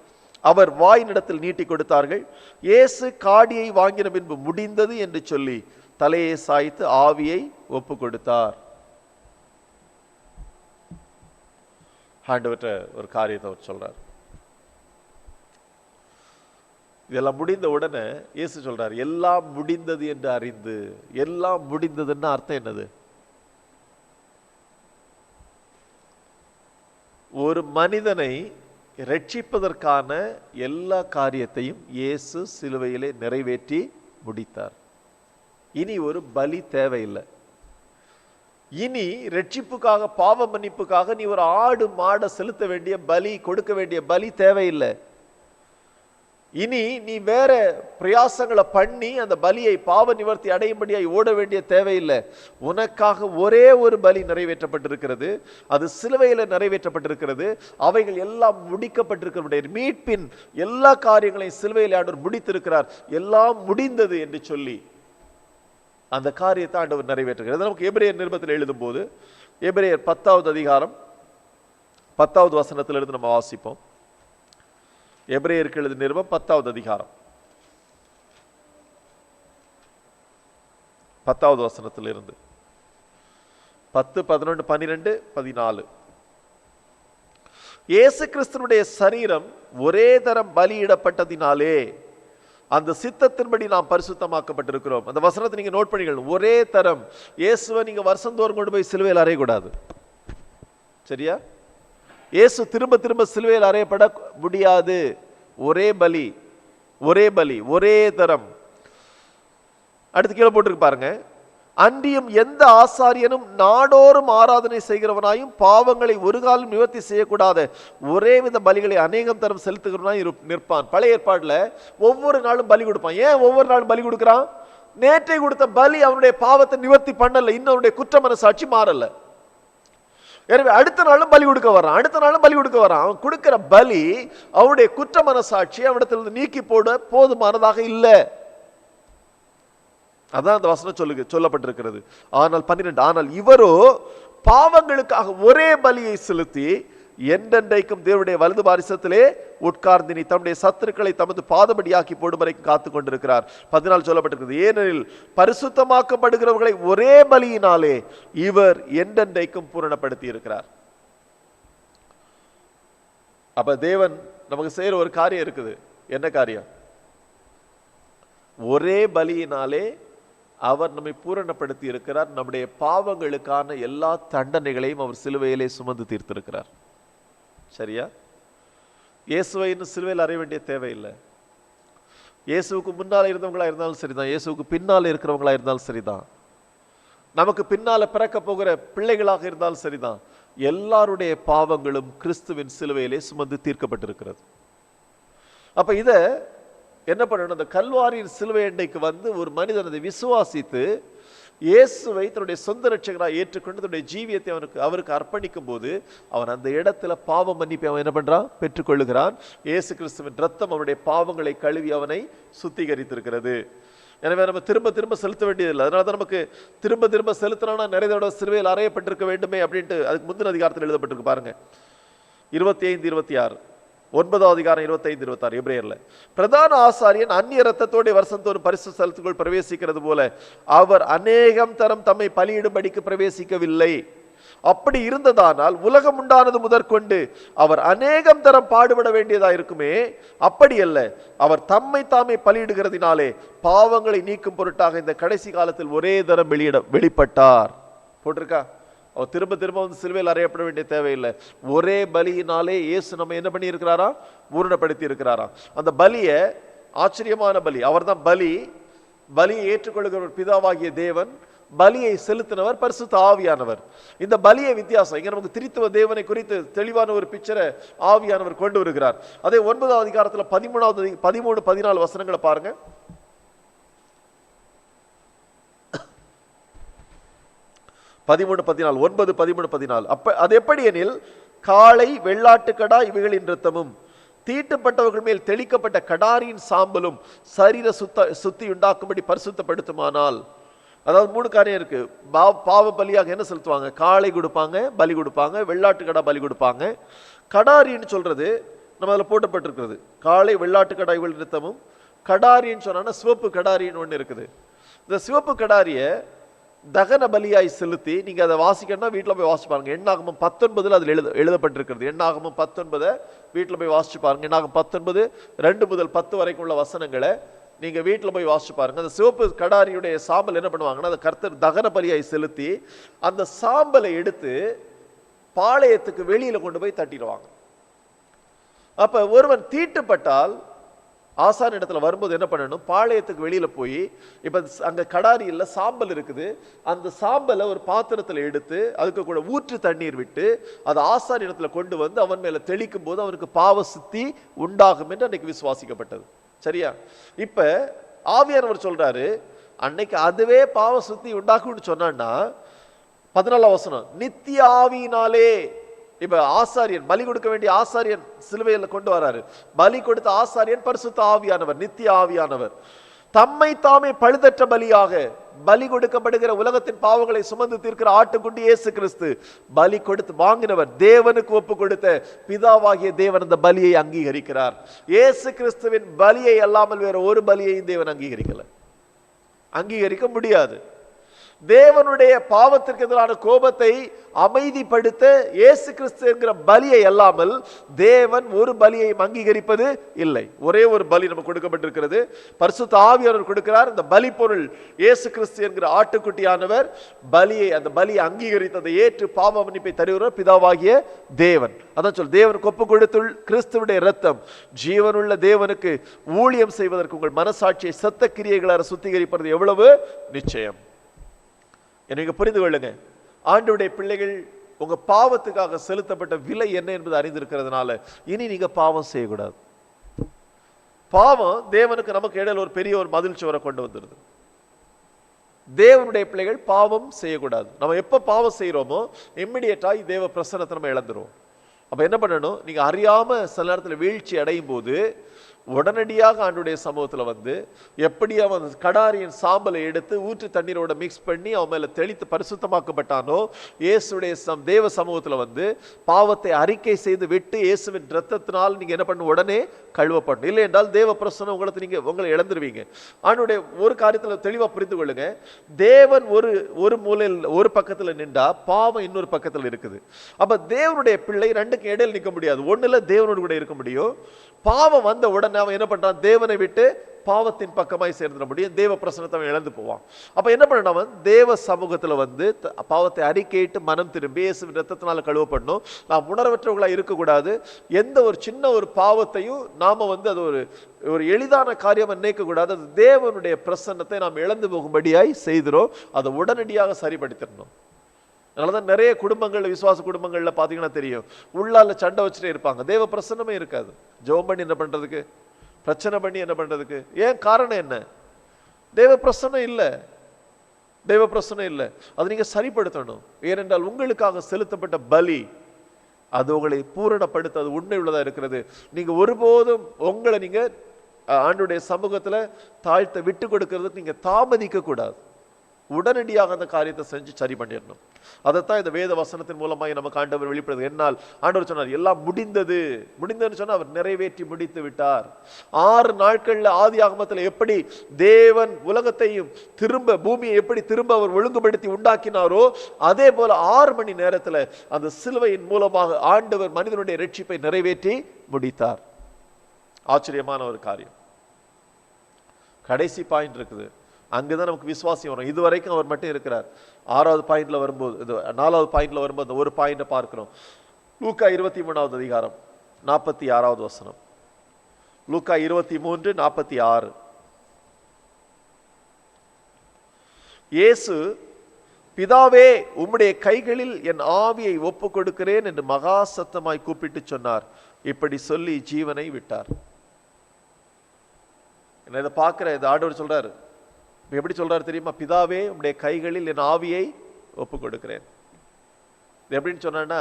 அவர் வாயினிடத்தில் நீட்டி கொடுத்தார்கள். இயேசு காடியை வாங்கின பின்பு முடிந்தது என்று சொல்லி தலையை சாய்த்து ஆவியை ஒப்பு கொடுத்தார். ஆண்டவர்ட்ட ஒரு காரியத்தை அவர் சொல்றார். இதெல்லாம் முடிந்த உடனே இயேசு சொல்றார், எல்லாம் முடிந்தது என்று அறிந்து. எல்லாம் முடிந்ததுன்னு அர்த்தம் என்னது? ஒரு மனிதனை ரட்சிப்பதற்கான எல்லா காரியத்தையும் இயேசு சிலுவையிலே நிறைவேற்றி முடித்தார். இனி ஒரு பலி தேவையில்லை. இனி ரட்சிப்புக்காக, பாவ மன்னிப்புக்காக நீ ஒரு ஆடு மாடை செலுத்த வேண்டிய பலி, கொடுக்க வேண்டிய பலி தேவையில்லை. இனி நீ வேற பிரயாசங்களை பண்ணி அந்த பலியை, பாவ நிவர்த்தி அடையும்படியாய் ஓட வேண்டிய தேவையில்லை. உனக்காக ஒரே ஒரு பலி நிறைவேற்றப்பட்டிருக்கிறது. அது சிலுவையில் நிறைவேற்றப்பட்டிருக்கிறது. அவைகள் எல்லாம் முடிக்கப்பட்டிருக்கிற மீட்பின் எல்லா காரியங்களையும் சிலுவையில் ஆண்டவர் முடித்திருக்கிறார். எல்லாம் முடிந்தது என்று சொல்லி அந்த காரியத்தை ஆண்டவர் நிறைவேற்றுகிறார். நமக்கு எபிரேயர் நிருபத்தில் எழுதும் போது, எபிரேயர் 10வது அதிகாரம் 10வது வசனத்திலிருந்து நம்ம வாசிப்போம். எபிரேயருக்கு எழுதிய நிருபம் 10வது அதிகாரம் 10வது வசனத்திலிருந்து 10, 11, 12, 14. இயேசு கிறிஸ்துவினுடைய சரீரம் ஒரே தரம் பலியிடப்பட்டதினாலே அந்த சித்தத்தின்படி நாம் பரிசுத்தமாக்கப்பட்டிருக்கிறோம். அந்த வசனத்தை நீங்க நோட் பண்ணிக்கணும். ஒரே தரம். இயேசுவை நீங்க வருஷந்தோறும் கொண்டு போய் சிலுவையில் அறையக்கூடாது. சரியா? இயேசு திரும்ப திரும்ப சிலுவையில் அறையப்பட முடியாது. ஒரே பலி, ஒரே பலி, ஒரே தரம். அடுத்து கீழே போட்டுருக்கு பாருங்க. அன்றியும் எந்த ஆசாரியனும் நாடோறும் ஆராதனை செய்கிறவனாயும் பாவங்களை ஒரு காலம் நிவர்த்தி செய்யக்கூடாத ஒரே வித பலிகளை அநேகம் தரம் செலுத்துகிறவனாய் நிற்பான். பழைய ஏற்பாடுல ஒவ்வொரு நாளும் பலி கொடுப்பான். ஏன் ஒவ்வொரு நாளும் பலி கொடுக்கிறான்? நேற்றை கொடுத்த பலி அவனுடைய பாவத்தை நிவர்த்தி பண்ணல, இன்னும் அவனுடைய குற்ற மனசாட்சி மாறல. எனவே அடுத்த நாளும் பலி கொடுக்க வரான், அடுத்த நாளும் பலி கொடுக்க வரான். அவன் கொடுக்கிற பலி அவனுடைய குற்ற மனசாட்சி அவனிடத்திலிருந்து நீக்கி போட போதுமானதாக இல்லை. அதான் அந்த வசனம் சொல்லப்பட்டிருக்கிறது. ஆனால் 12, ஆனால் இவரோ பாவங்களுக்காக ஒரே பலியை செலுத்தி என்றென்றைக்கும் தேவனுடைய வலது பாரிசத்திலே உட்கார்ந்து தம்முடைய சத்துருக்களை தமது பாதபடியாக்கி போடும் வரைக்கும் காத்து கொண்டிருக்கிறார். 14 சொல்லப்பட்டிருக்கிறது. ஏனெனில் பரிசுத்தமாக்கப்படுகிறவர்களை ஒரே பலியினாலே இவர் என்றென்றைக்கும் பூரணப்படுத்தி இருக்கிறார். அப்ப தேவன் நமக்கு செய்யற ஒரு காரியம் இருக்குது. என்ன காரியம்? ஒரே பலியினாலே அவர் நம்மை பூரணப்படுத்தி இருக்கிறார். நம்முடைய பாவங்களுக்கான எல்லா தண்டனைகளையும் அவர் சிலுவையிலே சுமந்து தீர்த்திருக்கிறார். சரியா? இயேசுவை இன்னும் சிலுவையில் அறைய வேண்டிய தேவையில்லை. இயேசுவுக்கு முன்னால இருந்தவங்களா இருந்தாலும் சரிதான், இயேசுவுக்கு பின்னால இருக்கிறவங்களா இருந்தாலும் சரிதான், நமக்கு பின்னால பிறக்க போகிற பிள்ளைகளாக இருந்தாலும் சரிதான், எல்லாருடைய பாவங்களும் கிறிஸ்துவின் சிலுவையிலே சுமந்து தீர்க்கப்பட்டிருக்கிறது. அப்ப இத என்ன பண்ணணும்? அந்த கல்வாரியின் சிலுவை அண்டைக்கு வந்து ஒரு மனிதன் அதை விசுவாசித்து இயேசுவை தன்னுடைய சொந்த ரட்சகராக ஏற்றுக்கொண்டு தன்னுடைய ஜீவியத்தை அவருக்கு அர்ப்பணிக்கும் போது அவன் அந்த இடத்துல பாவ மன்னிப்பை அவன் என்ன பண்றான்? பெற்றுக்கொள்ளுகிறான். இயேசு கிறிஸ்துவின் ரத்தம் அவனுடைய பாவங்களை கழுவி அவனை சுத்திகரித்திருக்கிறது. எனவே நம்ம திரும்ப திரும்ப செலுத்த வேண்டியதில்லை. அதனாலதான் நமக்கு திரும்ப திரும்ப செலுத்தினா நிறைய தடவை சிலுவையில் அறையப்பட்டிருக்க வேண்டுமே அப்படின்ட்டு அதுக்கு முந்தின அதிகாரத்தில் எழுதப்பட்டிருக்கு பாருங்க. 25, 26, 9வது அதிகாரம் 25, 26 எபிரேயர்ல. பிரதான ஆசாரியன் அந்நிய ரத்தத்தோட வருஷந்தோறும் பரிசுத்த ஸ்தலத்துக்குள் பிரவேசிக்கிறது போல அவர் அநேகம் தரம் தம்மை பலியிடும்படிக்கு பிரவேசிக்கவில்லை. அப்படி இருந்ததானால் உலகம் உண்டானது முதற்கொண்டு அவர் அநேகம் தரம் பாடுபட வேண்டியதா இருக்குமே. அப்படி அல்ல, அவர் தம்மை தாமே பலியிடுகிறதினாலே பாவங்களை நீக்கும் பொருட்டாக இந்த கடைசி காலத்தில் ஒரே தரம் வெளிப்பட்டார். போட்டிருக்கா? அவர் திரும்ப திரும்ப வந்து சிலுவையில் அறையப்பட வேண்டிய தேவையில்லை. ஒரே பலியினாலே இயேசு நம்ம என்ன பண்ணி இருக்கிறாரா? பூரணப்படுத்தி இருக்கிறாரா. அந்த பலியை, ஆச்சரியமான பலி, அவர் தான் பலியை ஏற்றுக்கொள்ளுகிற பிதாவாகிய தேவன், பலியை செலுத்தினவர் பரிசுத்த ஆவியானவர். இந்த பலியை வித்தியாசம். இங்க நமக்கு திரித்துவ தேவனை குறித்து தெளிவான ஒரு பிக்சரை ஆவியானவர் கொண்டு வருகிறார். அதே 9வது அதிகாரத்தில் 13, 14 வசனங்களை பாருங்க. 13, 14, 9, 13, 14. அது எப்படி எனில், காளை, வெள்ளாட்டுக்கடா இவைகளின் இரத்தமும் தீட்டுப்பட்டவர்கள் மேல் தெளிக்கப்பட்ட கடாரியின் சாம்பலும் சரீர சுத்தி உண்டாக்கும்படி பரிசுத்தப்படுத்துமானால், அதாவது 3 காரியம் இருக்கு. பாவ பலியாக என்ன செலுத்துவாங்க? காளை கொடுப்பாங்க, பலி கொடுப்பாங்க, வெள்ளாட்டுக்கடா பலி கொடுப்பாங்க. கடாரின்னு சொல்றது நம்ம அதில் போட்டப்பட்டிருக்கிறது. காளை, வெள்ளாட்டுக்கடா இவைகளின் இரத்தமும். கடாரின்னு சொன்னா சிவப்பு கடாரின்னு ஒன்று இருக்குது. இந்த சிவப்பு கடாரிய தகன பலியாய் செலுத்தி, நீங்க அதை வாசிக்கணும்னா வீட்டில் போய் வாசிச்சு பாருங்க. எண்ணாகமம் 19 அதில் எழுதப்பட்டிருக்கிறது. எண்ணாகமம் 19 வீட்டில் போய் வாசிச்சு பாருங்க. எண்ணாகமம் 19 2 முதல் 10 வரைக்கும் உள்ள வசனங்களை நீங்க வீட்டில் போய் வாசிச்சு பாருங்க. அந்த சிவப்பு கடாரியுடைய சாம்பல் என்ன பண்ணுவாங்கன்னா, அந்த கர்த்தர் தகன பலியாய் செலுத்தி அந்த சாம்பலை எடுத்து பாளையத்துக்கு வெளியில கொண்டு போய் தட்டிடுவாங்க. அப்ப ஒருவன் தீட்டுப்பட்டால் ஆசான் இடத்துல வரும்போது என்ன பண்ணணும், பாளையத்துக்கு வெளியில போய், இப்ப அங்க கடாரியில் சாம்பல் இருக்குது, அந்த சாம்பலை ஒரு பாத்திரத்துல எடுத்து அதுக்கு கூட ஊற்று தண்ணீர் விட்டு அது ஆசான் இடத்துல கொண்டு வந்து அவன் மேல தெளிக்கும் போது அவனுக்கு பாவ சுத்தி உண்டாகும் என்று அன்னைக்கு விசுவாசிக்கப்பட்டது. சரியா? இப்ப ஆவியானவர் சொல்றாரு, அன்னைக்கு அதுவே பாவ சுத்தி உண்டாக்கும்னு சொன்னான்னா 14ஆம் வசனம், நித்திய ஆவியினாலே. இப்ப ஆசாரியன், பலி கொடுக்க வேண்டிய ஆசாரியன் சிலுவையில கொண்டு வராரு. பலி கொடுத்த ஆசாரியன் பரிசுத்த ஆவியானவர், நித்திய ஆவியானவர். தம்மை தாமே பழுதற்ற பலியாக பலி கொடுக்கப்படுகிற உலகத்தின் பாவங்களை சுமந்து தீர்க்கிற ஆட்டுக்குட்டி இயேசு கிறிஸ்து பலி கொடுத்து வாங்கினவர், தேவனுக்கு ஒப்பு கொடுத்த பிதாவாகிய தேவன் அந்த பலியை அங்கீகரிக்கிறார். இயேசு கிறிஸ்துவின் பலியை அல்லாமல் வேற ஒரு பலியையும் தேவன் அங்கீகரிக்கல, அங்கீகரிக்க முடியாது. தேவனுடைய பாவத்திற்கு எதிரான கோபத்தை அமைதிப்படுத்த இயேசு கிறிஸ்து என்கிற பலியை அல்லாமல் தேவன் ஒரு பலியை அங்கீகரிப்பது இல்லை. ஒரே ஒரு பலி நமக்கு கொடுக்கப்பட்டிருக்கிறது, பரிசுத்த ஆவியானவர் கொடுக்கிறார். இந்த பலி பொருள் இயேசு கிறிஸ்து என்கிற ஆட்டுக்குட்டியானவர் பலியை, அந்த பலியை அங்கீகரித்ததை ஏற்று பாவ மன்னிப்பை தருகிறார் பிதாவாகிய தேவன். அதான் சொல், தேவனுக்கு ஒப்பு கொடுத்துள் கிறிஸ்துவுடைய இரத்தம் ஜீவனுள்ள தேவனுக்கு ஊழியம் செய்வதற்கு உங்கள் மனசாட்சியை சத்த கிரியைகளால் சுத்திகரிப்பது எவ்வளவு நிச்சயம். நீங்க புரிந்து கொள்ளுங்க, ஆண்டவருடைய பிள்ளைகள் உங்க பாவத்துக்காக செலுத்தப்பட்ட விலை என்ன என்பது அறிந்திருக்கிறதுனால இனி நீங்க பாவம் செய்யக்கூடாது. பாவம் தேவனுக்கு நமக்கு இடையில ஒரு பெரிய ஒரு மதில் சுவரை கொண்டு வந்துருது. தேவனுடைய பிள்ளைகள் பாவம் செய்யக்கூடாது. நம்ம எப்ப பாவம் செய்யறோமோ இம்மிடியேட்டா தேவ பிரசன்னத்தை நம்ம இழந்துருவோம். அப்ப என்ன பண்ணணும், நீங்க அறியாம சில நேரத்தில் வீழ்ச்சி அடையும் போது உடனடியாக ஆண்டுடைய சமூகத்துல வந்து எப்படி அவன் கடாரியின் சாம்பலை எடுத்து ஊற்று தண்ணீரோட மிக்ஸ் பண்ணி அவன் மேல தெளித்து பரிசுத்தமாக்கப்பட்டானோ, இயேசுடைய தேவ சமூகத்துல வந்து பாவத்தை அறிக்கை செய்து விட்டு இயேசுவின் இரத்தத்தினால் நீங்க என்ன பண்ணணும், உடனே கழுவப்படணும். இல்லை என்றால் தேவ பிரசன்னம் உங்களை இழந்துருவீங்க. ஆண்டுடைய ஒரு காரியத்துல தெளிவா புரிந்து கொள்ளுங்க, தேவன் ஒரு மூலையில் ஒரு பக்கத்துல நின்றா பாவம் இன்னொரு பக்கத்துல இருக்குது. அப்ப தேவனுடைய பிள்ளை ரெண்டுக்கு இடையில் நிற்க முடியாது. ஒண்ணுல தேவனோடு கூட இருக்க முடியும். பாவம் வந்த உடனே அவன் என்ன பண்றான், தேவனை விட்டு பாவத்தின் பக்கமாய் சேர்ந்துட முடியும், தேவ பிரசன்னத்தை அவன் இழந்து போவான். அப்ப என்ன பண்ணணும், அவன் தேவ சமூகத்துல வந்து பாவத்தை அறிக்கையிட்டு மனம் திரும்பி இயேசுவின் இரத்தத்தினால கழுவப்படணும். நாம் உணர்வற்றவர்களா இருக்கக்கூடாது. எந்த ஒரு சின்ன ஒரு பாவத்தையும் நாம வந்து அது ஒரு எளிதான காரியம் நினைக்க கூடாது. அது தேவனுடைய பிரசன்னத்தை நாம் இழந்து போகும்படியாய் செய்கிறோம். அதை உடனடியாக சரிப்படுத்திடணும். அதனாலதான் நிறைய குடும்பங்கள்ல, விசுவாச குடும்பங்கள்ல பாத்தீங்கன்னா தெரியும், உள்ளால சண்டை வச்சுட்டே இருப்பாங்க, தேவ பிரசன்னமே இருக்காது. ஜெபம் பண்ணி என்ன பண்றதுக்கு, பிரச்சனை பண்ணி என்ன பண்றதுக்கு? ஏன் காரணம் என்ன? தேவ பிரசன்னம் இல்ல, தேவ பிரசன்னம் இல்ல. அதை நீங்க சரிப்படுத்தணும். ஏனென்றால் உங்களுக்காக செலுத்தப்பட்ட பலி அது உங்களை பூரணப்படுத்த அது உண்மை உள்ளதா இருக்கிறது. நீங்க ஒருபோதும் உங்களை நீங்க ஆண்டவருடைய சமூகத்துல தாழ்த்த விட்டு கொடுக்கிறதுக்கு நீங்க தாமதிக்க கூடாது. உடனடியாக அந்த காரியத்தை செஞ்சு சரி பண்ணிடணும். அதைத்தான் இந்த வேத வசனத்தின் மூலமாக நமக்கு ஆண்டவர் வெளிப்படுது. என்னால் ஆண்டவர் சொன்னார், எல்லாம் முடிந்தது. முடிந்ததுன்னு சொன்னா அவர் நிறைவேற்றி முடித்து விட்டார். 6 நாட்கள்ல ஆதி ஆகமத்தில் எப்படி தேவன் உலகத்தையும் திரும்ப பூமியை எப்படி திரும்ப அவர் ஒழுங்குபடுத்தி உண்டாக்கினாரோ, அதே போல 6 மணி நேரத்துல அந்த சிலுவையின் மூலமாக ஆண்டவர் மனிதனுடைய ரட்சிப்பை நிறைவேற்றி முடித்தார். ஆச்சரியமான ஒரு காரியம். கடைசி பாயிண்ட் இருக்குது, அங்கதான் நமக்கு விசுவாசம் வரும். இதுவரைக்கும் அவர் மட்டும் இருக்கிறார். 6வது பாயிண்ட்ல வரும்போது, 4வது பாயிண்ட்ல வரும்போது ஒரு பாயிண்ட பார்க்கிறோம். லூக்கா 23வது அதிகாரம் 46வது வசனம். லூக்கா 23:46. இயேசு, பிதாவே உம்முடைய கைகளில் என் ஆவியை ஒப்பு கொடுக்கிறேன் என்று மகா சத்தமாய் கூப்பிட்டு சொன்னார். இப்படி சொல்லி ஜீவனை விட்டார். என்ன இதை பார்க்கிற இந்த ஆண்டவர் சொல்றாரு, எப்படி சொல்றாரு தெரியுமா? பிதாவே உம்முடைய கைகளில் என் ஆவியை ஒப்பு கொடுக்கிறேன். எப்படின்னு சொன்னா,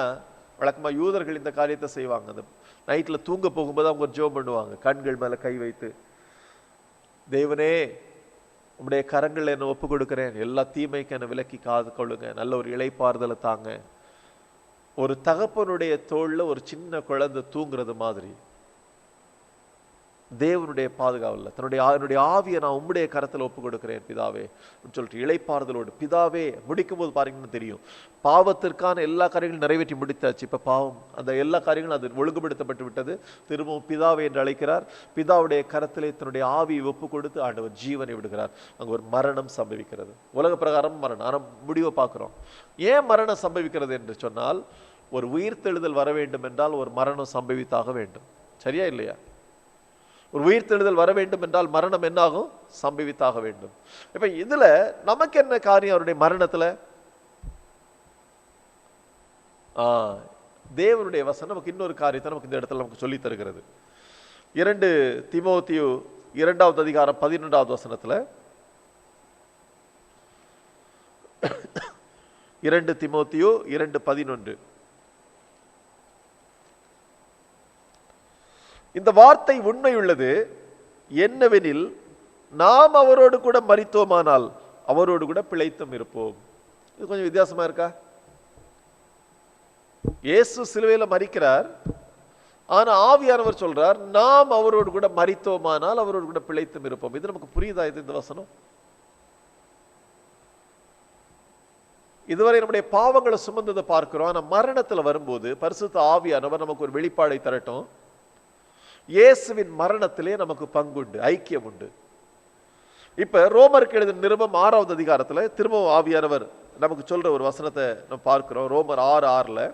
வழக்கமா யூதர்கள் இந்த காரியத்தை செய்வாங்க. அந்த நைட்ல தூங்க போகும்போது அவங்க ஒரு ஜெபம் பண்ணுவாங்க, கண்கள் மேல கை வைத்து, தேவனே உம்முடைய கரங்கள் என்ன ஒப்பு கொடுக்கிறேன், எல்லா தீமைக்கு என்ன விலக்கி காது கொள்ளுங்க, நல்ல ஒரு இளைப்பாறுதலை தாங்க. ஒரு தகப்பனுடைய தோல்ல ஒரு சின்ன குழந்தை தூங்குறது மாதிரி தேவனுடைய பாதுகாவல்ல என்னுடைய ஆவியை நான் உம்முடைய கரத்தில் ஒப்பு கொடுக்கிறேன் பிதாவே சொல்லிட்டு இளைப்பாறுதலோடு. பிதாவே முடிக்கும் போது பாருங்கன்னு தெரியும், பாவத்திற்கான எல்லா காரியங்களும் நிறைவேற்றி முடித்தாச்சு. இப்ப பாவம் அந்த எல்லா காரியங்களும் அது ஒழுங்குபடுத்தப்பட்டு விட்டது. திரும்பவும் பிதாவே என்று அழைக்கிறார். பிதாவுடைய கரத்திலே தன்னுடைய ஆவியை ஒப்பு கொடுத்து ஆண்டவர் ஜீவனை விடுகிறார். அங்க ஒரு மரணம் சம்பவிக்கிறது. உலக பிரகாரம் மரணம், ஆனா முடிவை பார்க்கிறோம். ஏன் மரணம் சம்பவிக்கிறது என்று சொன்னால், ஒரு உயிர்த்தெழுதல் வர வேண்டும் என்றால் ஒரு மரணம் சம்பவித்தாக வேண்டும். சரியா இல்லையா? ஒரு உயிர்த்தெழுதல் வர வேண்டும் என்றால் மரணம் என்னாகும்? சம்பவித்தாக வேண்டும். இப்ப இதுல நமக்கு என்ன காரியம் அவருடைய மரணத்துல? தேவனுடைய வசனம் நமக்கு இன்னொரு காரியத்தை நமக்கு இந்த இடத்துல நமக்கு சொல்லி தருகிறது. 2 தீமோத்தேயு 2வது அதிகாரம் 11வது வசனத்துல 2 தீமோத்தேயு 2:11 இந்த வார்த்தை உண்மையுள்ளது என்னவெனில், நாம் அவரோடு கூட மரித்தோமானால் அவரோடு கூட பிழைத்தும் இருப்போம். இது கொஞ்சம் வித்தியாசமா இருக்கா? இயேசு சிலுவையில மரிக்கிறார், ஆனா ஆவியானவர் சொல்றார் நாம் அவரோடு கூட மரித்தோமானால் அவரோடு கூட பிழைத்தும் இருப்போம். இது நமக்கு புரியுதா? இது இந்த வசனம் இதுவரை நம்முடைய பாவங்களை சுமந்ததை பார்க்கிறோம். ஆனா மரணத்துல வரும்போது பரிசுத்த ஆவியானவர் நமக்கு ஒரு வெளிப்பாடை தரட்டும். இயேசுவின் மரணத்திலே நமக்கு பங்குண்டு, ஐக்கியம் உண்டு. இப்ப ரோமருக்கு எழுதின நிருபம் 6வது அதிகாரத்துல திரும்பவும் ஆவியானவர் நமக்கு சொல்ற ஒரு வசனத்தை நம்ம பார்க்கிறோம். ரோமர் 6:6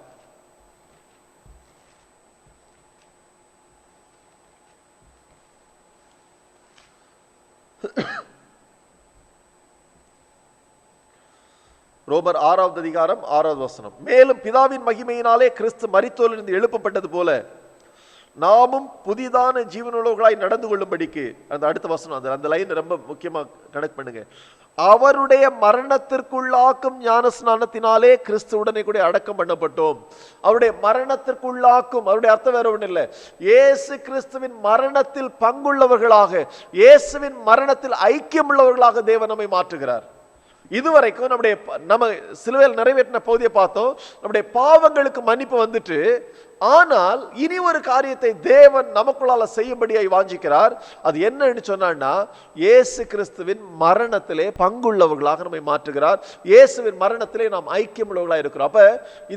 ரோமர் 6வது அதிகாரம் 6வது வசனம், மேலும் பிதாவின் மகிமையினாலே கிறிஸ்து மரித்தோரிலிருந்து எழுப்பப்பட்டது போல நாமும் புதிதான ஜீவனுள்ளவர்களாய் நடந்து கொள்ளும்படிக்கு, அந்த அடுத்த வசனம் அந்த லைன் ரொம்ப முக்கியமா கனெக்ட் பண்ணுங்க. அவருடைய மரணத்திற்குள்ளாக்கும் ஞான ஸ்நானத்தினாலே கிறிஸ்துவுடனே கூட அடக்கம் பண்ணப்பட்டோம். அவருடைய மரணத்திற்குள்ளாக்கும், அவருடைய அர்த்தம் வேற ஒன்றும் இல்லை. இயேசு கிறிஸ்துவின் மரணத்தில் பங்குள்ளவர்களாக, இயேசுவின் மரணத்தில் ஐக்கியம் உள்ளவர்களாக தேவன் நம்மை மாற்றுகிறார். இதுவரைக்கும் நம்ம சிலுவையில் நிறைவேற்றின பகுதியை பார்த்தோம். நம்முடைய பாவங்களுக்கு மன்னிப்பு வந்துட்டு, ஆனால் இனி ஒரு காரியத்தை தேவன் நமக்குள்ளால செய்யும்படியாய் வாஞ்சிக்கிறார். அது என்னன்னு சொன்னா, இயேசு கிறிஸ்துவின் மரணத்திலே பங்குள்ளவர்களாக நம்மை மாற்றுகிறார். இயேசுவின் மரணத்திலே நாம் ஐக்கியம் உள்ளவர்களாக இருக்கிறோம். அப்ப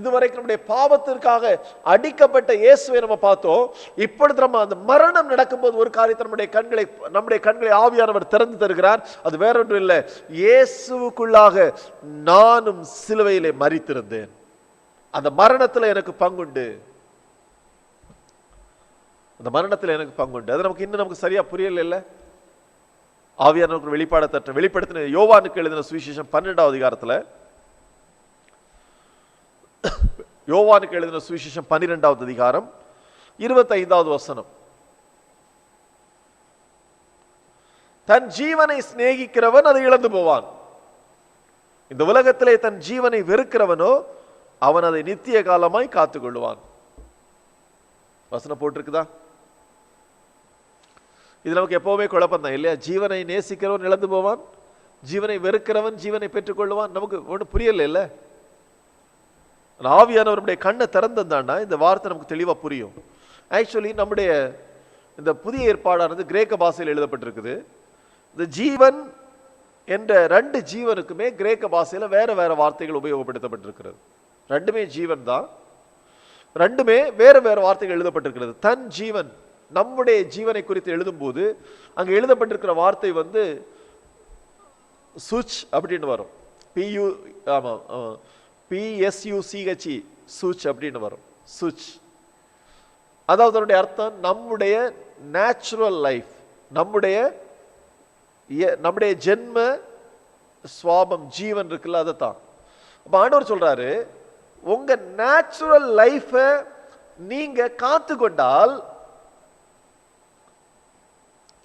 இதுவரைக்கும் நம்முடைய பாவத்திற்காக அடிக்கப்பட்ட இயேசுவை நம்ம பார்த்தோம். இப்பொழுது நம்ம அந்த மரணம் நடக்கும்போது ஒரு காரியத்தை நம்முடைய கண்களை ஆவியானவர் திறந்து தருகிறார். அது வேற ஒன்றும் இல்லை, இயேசுவுக்குள்ளாக நானும் சிலுவையிலே மரித்திருந்தேன், அந்த மரணத்துல எனக்கு பங்குண்டு, அந்த மரணத்தில் எனக்கு பங்குண்டு. அது நமக்கு இன்னும் நமக்கு சரியா புரியல இல்ல. ஆவியானவருக்கு வெளிப்படுத்தின யோவானுக்கு எழுதின சுவிசேஷம் 12வது அதிகாரத்துல, யோவானுக்கு எழுதின சுவிசேஷம் 12வது அதிகாரம் 25வது வசனம், தன் ஜீவனை சிநேகிக்கிறவன் அதை இழந்து போவான், இந்த உலகத்திலே தன் ஜீவனை வெறுக்கிறவனோ அவன் அதை நித்திய காலமாய் காத்துக் கொள்ளுவான். வசனம் போட்டிருக்குதா? இது நமக்கு எப்பவுமே குழப்பம் தான் இல்லையா? ஜீவனை நேசிக்கிறவன் இழந்து போவான், ஜீவனை வெறுக்கிறவன் ஜீவனை பெற்றுக் கொள்ளுவான். நமக்கு ஒன்றும் புரியல இல்ல. ஆவியானவருடைய கண்ணை திறந்தாண்டா இந்த வார்த்தை நமக்கு தெளிவா புரியும். ஆக்சுவலி நம்முடைய இந்த புதிய ஏற்பாடானது கிரேக்க பாஷையில் எழுதப்பட்டிருக்குது. இந்த ஜீவன் என்ற 2 ஜீவனுக்குமே கிரேக்க பாஷையில வேற வேற வார்த்தைகள் உபயோகப்படுத்தப்பட்டிருக்கிறது. ரெண்டுமே ஜீவன் தான், ரெண்டுமே வேற வேற வார்த்தைகள் எழுதப்பட்டிருக்கிறது. தன் ஜீவன், நம்முடைய ஜீவனை குறித்து எழுதும் போது அங்க எழுதப்பட்டிருக்கிற வார்த்தை சுச் அப்படின்னு வரும். PSUCH சுச் அப்படின்னு வரும். சுச் அதாவது அதனுடைய அர்த்தம் நம்முடைய நேச்சுரல் லைஃப், நம்முடைய ஜென்ம சுவாபம், ஜீவன் இருக்குல்ல, அதைத்தான். அப்ப ஆண்டவர் சொல்றாரு, உங்க நேச்சுரல் லைஃப நீங்க காத்து கொண்டால்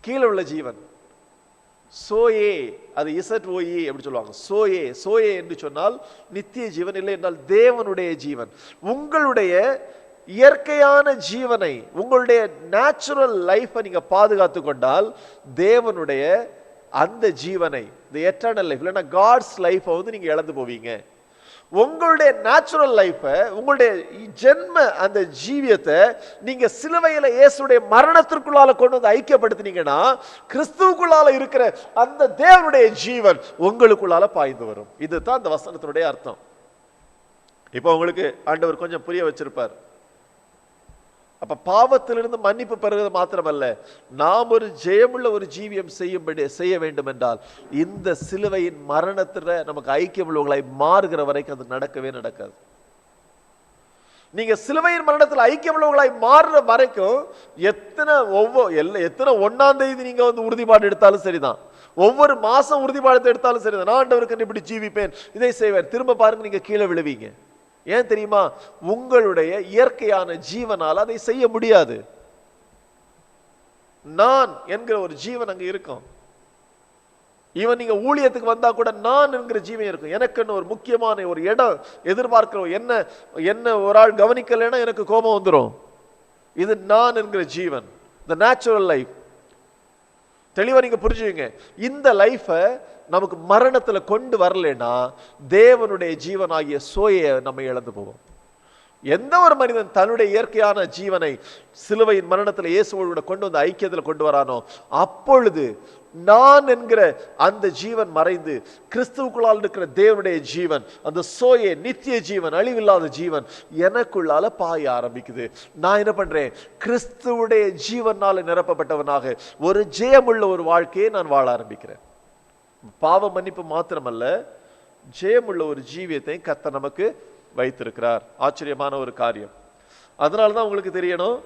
கீழே உள்ள ஜீவன் சோயே, அது ISOE அப்படி சொல்லுவாங்க. சோயே என்று சொன்னால் நித்திய ஜீவன், இல்லை என்றால் தேவனுடைய ஜீவன். உங்களுடைய இயற்கையான ஜீவனை, உங்களுடைய நேச்சுரல் லைஃபை நீங்க பாதுகாத்து கொண்டால் தேவனுடைய அந்த ஜீவனை, இந்த எட்டர்னல் லைஃப் இல்லைன்னா காட்ஸ் லைஃபை நீங்க இழந்து போவீங்க. உங்களுடைய நேச்சுரல் லைஃப, உங்களுடைய ஜென்ம அந்த ஜீவியத்தை நீங்க சிலுவையில இயேசுடைய மரணத்திற்குள்ளால கொண்டு வந்து ஐக்கியப்படுத்தினீங்கன்னா கிறிஸ்துவுக்குள்ளால இருக்கிற அந்த தேவனுடைய ஜீவன் உங்களுக்குள்ளால பாய்ந்து வரும். இதுதான் அந்த வசனத்தினுடைய அர்த்தம். இப்ப உங்களுக்கு ஆண்டவர் கொஞ்சம் புரிய வச்சிருப்பார். அப்ப பாவத்திலிருந்து மன்னிப்பு பெறுவது மாத்திரமல்ல, நாம் ஒரு ஜெயமுள்ள ஒரு ஜீவியம் செய்ய வேண்டும் என்றால் இந்த சிலுவையின் மரணத்துல நமக்கு ஐக்கியம் உள்ளவர்களாய் மாறுகிற வரைக்கும் அது நடக்கவே நடக்காது. நீங்க சிலுவையின் மரணத்தில் ஐக்கியமுள்ளவர்களாய் மாறுற வரைக்கும் எத்தனை 1ஆம் தேதி நீங்க உறுதிப்பாடு எடுத்தாலும் சரிதான், ஒவ்வொரு மாசம் உறுதிப்பாடு எடுத்தாலும் சரிதான், நான் ஆண்டவருக்கு இப்படி ஜீவிப்பேன், இதை செய்வேன், திரும்ப பாருங்க நீங்க கீழே விழுவீங்க. ஏன் தெரியுமா? உங்களுடைய இயற்கையான ஜீவனால் அதை செய்ய முடியாது. நான் என்கிற ஒரு ஜீவன் அங்க இருக்கும். இவன் நீங்க ஊழியத்துக்கு வந்தா கூட நான் என்கிற ஜீவன் இருக்கும். எனக்குன்னு ஒரு முக்கியமான ஒரு இடம் எதிர்பார்க்கிறோம். என்ன ஒரு ஆள் கவனிக்கலைன்னா எனக்கு கோபம் வந்துடும். இது நான் என்கிற ஜீவன், the natural life. தெளிவா நீங்க புரிஞ்சுங்க. இந்த லைஃபை நமக்கு மரணத்துல கொண்டு வரலன்னா தேவனுடைய ஜீவனாகிய சோயை நம்ம இழந்து போவோம். எந்த ஒரு மனிதன் தன்னுடைய இயற்கையான ஜீவனை சிலுவையின் மரணத்தில் இயேசுவோடு கொண்டு வந்து ஐக்கியத்தில் கொண்டு வரானோ அப்பொழுது நான் என்கிற அந்த ஜீவன் மறைந்து கிறிஸ்துவுக்குள்ளால் இருக்கிற தேவனுடைய ஜீவன், அந்த சோயே நித்திய ஜீவன், அழிவில்லாத ஜீவன் எனக்குள்ளால பாய ஆரம்பிக்குது. நான் என்ன பண்றேன்? கிறிஸ்துவுடைய ஜீவனால நிரப்பப்பட்டவனாக ஒரு ஜெயமுள்ள ஒரு வாழ்க்கையை நான் வாழ ஆரம்பிக்கிறேன். பாவ மன்னிப்பு மாத்திரமல்ல, ஜெயமுள்ள ஒரு ஜீவியத்தை கர்த்தர் நமக்கு வைத்திருக்கிறார். ஆச்சரியமான ஒரு காரியம். அதனாலதான் உங்களுக்கு தெரியணும்,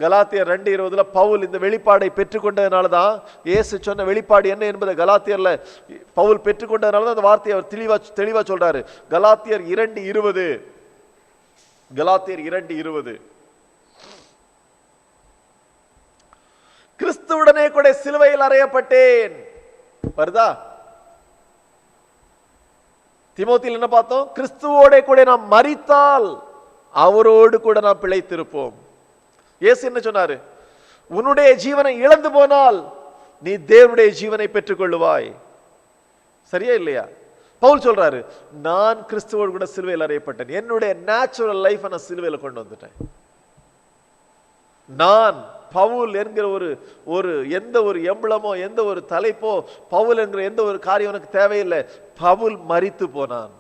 கலாத்தியர் 2:20 பவுல் இந்த வெளிப்பாடை பெற்றுக்கொண்டதுனால தான் இயேசு சொன்ன வெளிப்பாடு என்ன என்பதை கலாத்தியர்ல பவுல் பெற்றுக்கொண்டதுனால தான் அந்த வார்த்தையை அவர் தெளிவா சொல்றாரு. கலாத்தியர் 2:20 கிறிஸ்துவுடனே கூட சிலுவையில் அறையப்பட்டேன். வருதா? தீமோத்தேயுவில் என்ன பார்த்தோம்? கிறிஸ்துவோட கூட நாம் மரித்தால் அவரோடு கூட நாம் பிழைத்திருப்போம். இயேசு என்ன சொன்னாரு? உன்னுடைய ஜீவனை இழந்து போனால் நீ தேவனுடைய ஜீவனை பெற்றுக் கொள்ளுவாய். சரியா இல்லையா? பவுல் சொல்றாரு, நான் கிறிஸ்துவோடு கூட சிலுவையில் அறையப்பட்டேன், என்னுடைய நேச்சுரல் லைஃப் நான் சிலுவையில் கொண்டு வந்துட்டேன். நான் பவுல் என்கிற ஒரு எந்த ஒரு எம்பளமோ எந்த ஒரு தலைப்போ பவுல் என்கிற எந்த ஒரு காரியம் எனக்கு தேவையில்லை. பவுல் மரித்து போனான்.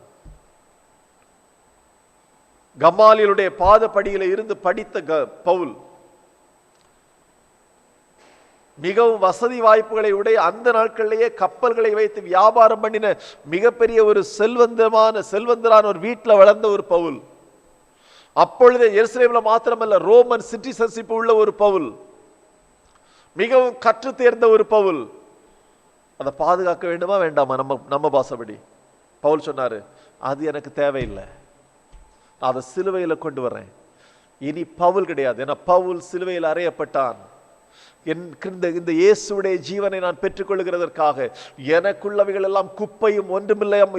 கமாலியலுடைய பாதப்படியில இருந்து படித்த பவுல் மிகவும் வசதி வாய்ப்புகளை உடைய அந்த நாட்களிலேயே கப்பல்களை வைத்து வியாபாரம் பண்ணின மிகப்பெரிய ஒரு செல்வந்தரான ஒரு வீட்டில் வளர்ந்த ஒரு பவுல். அப்பொழுது எருசலேம்ல மாத்திரமல்ல, ரோமன் சிட்டிசன்ஷிப் உள்ள ஒரு பவுல், மிகவும் கற்று தேர்ந்த ஒரு பவுல். அதை பாதுகாக்க வேண்டுமா வேண்டாமா? நம்ம பாசப்படி பவுல் சொன்னாரு, அது எனக்கு தேவையில்லை, அதை சிலுவையில கொண்டு வரேன். இனி பவுல் கிடையாது, ஏன்னா பவுல் சிலுவையில் அறையப்பட்டான். இந்த இயேசுடைய ஜீவனை நான் பெற்றுக்கொள்கிறதற்காக எனக்குள்ளவைகள் எல்லாம் குப்பையும்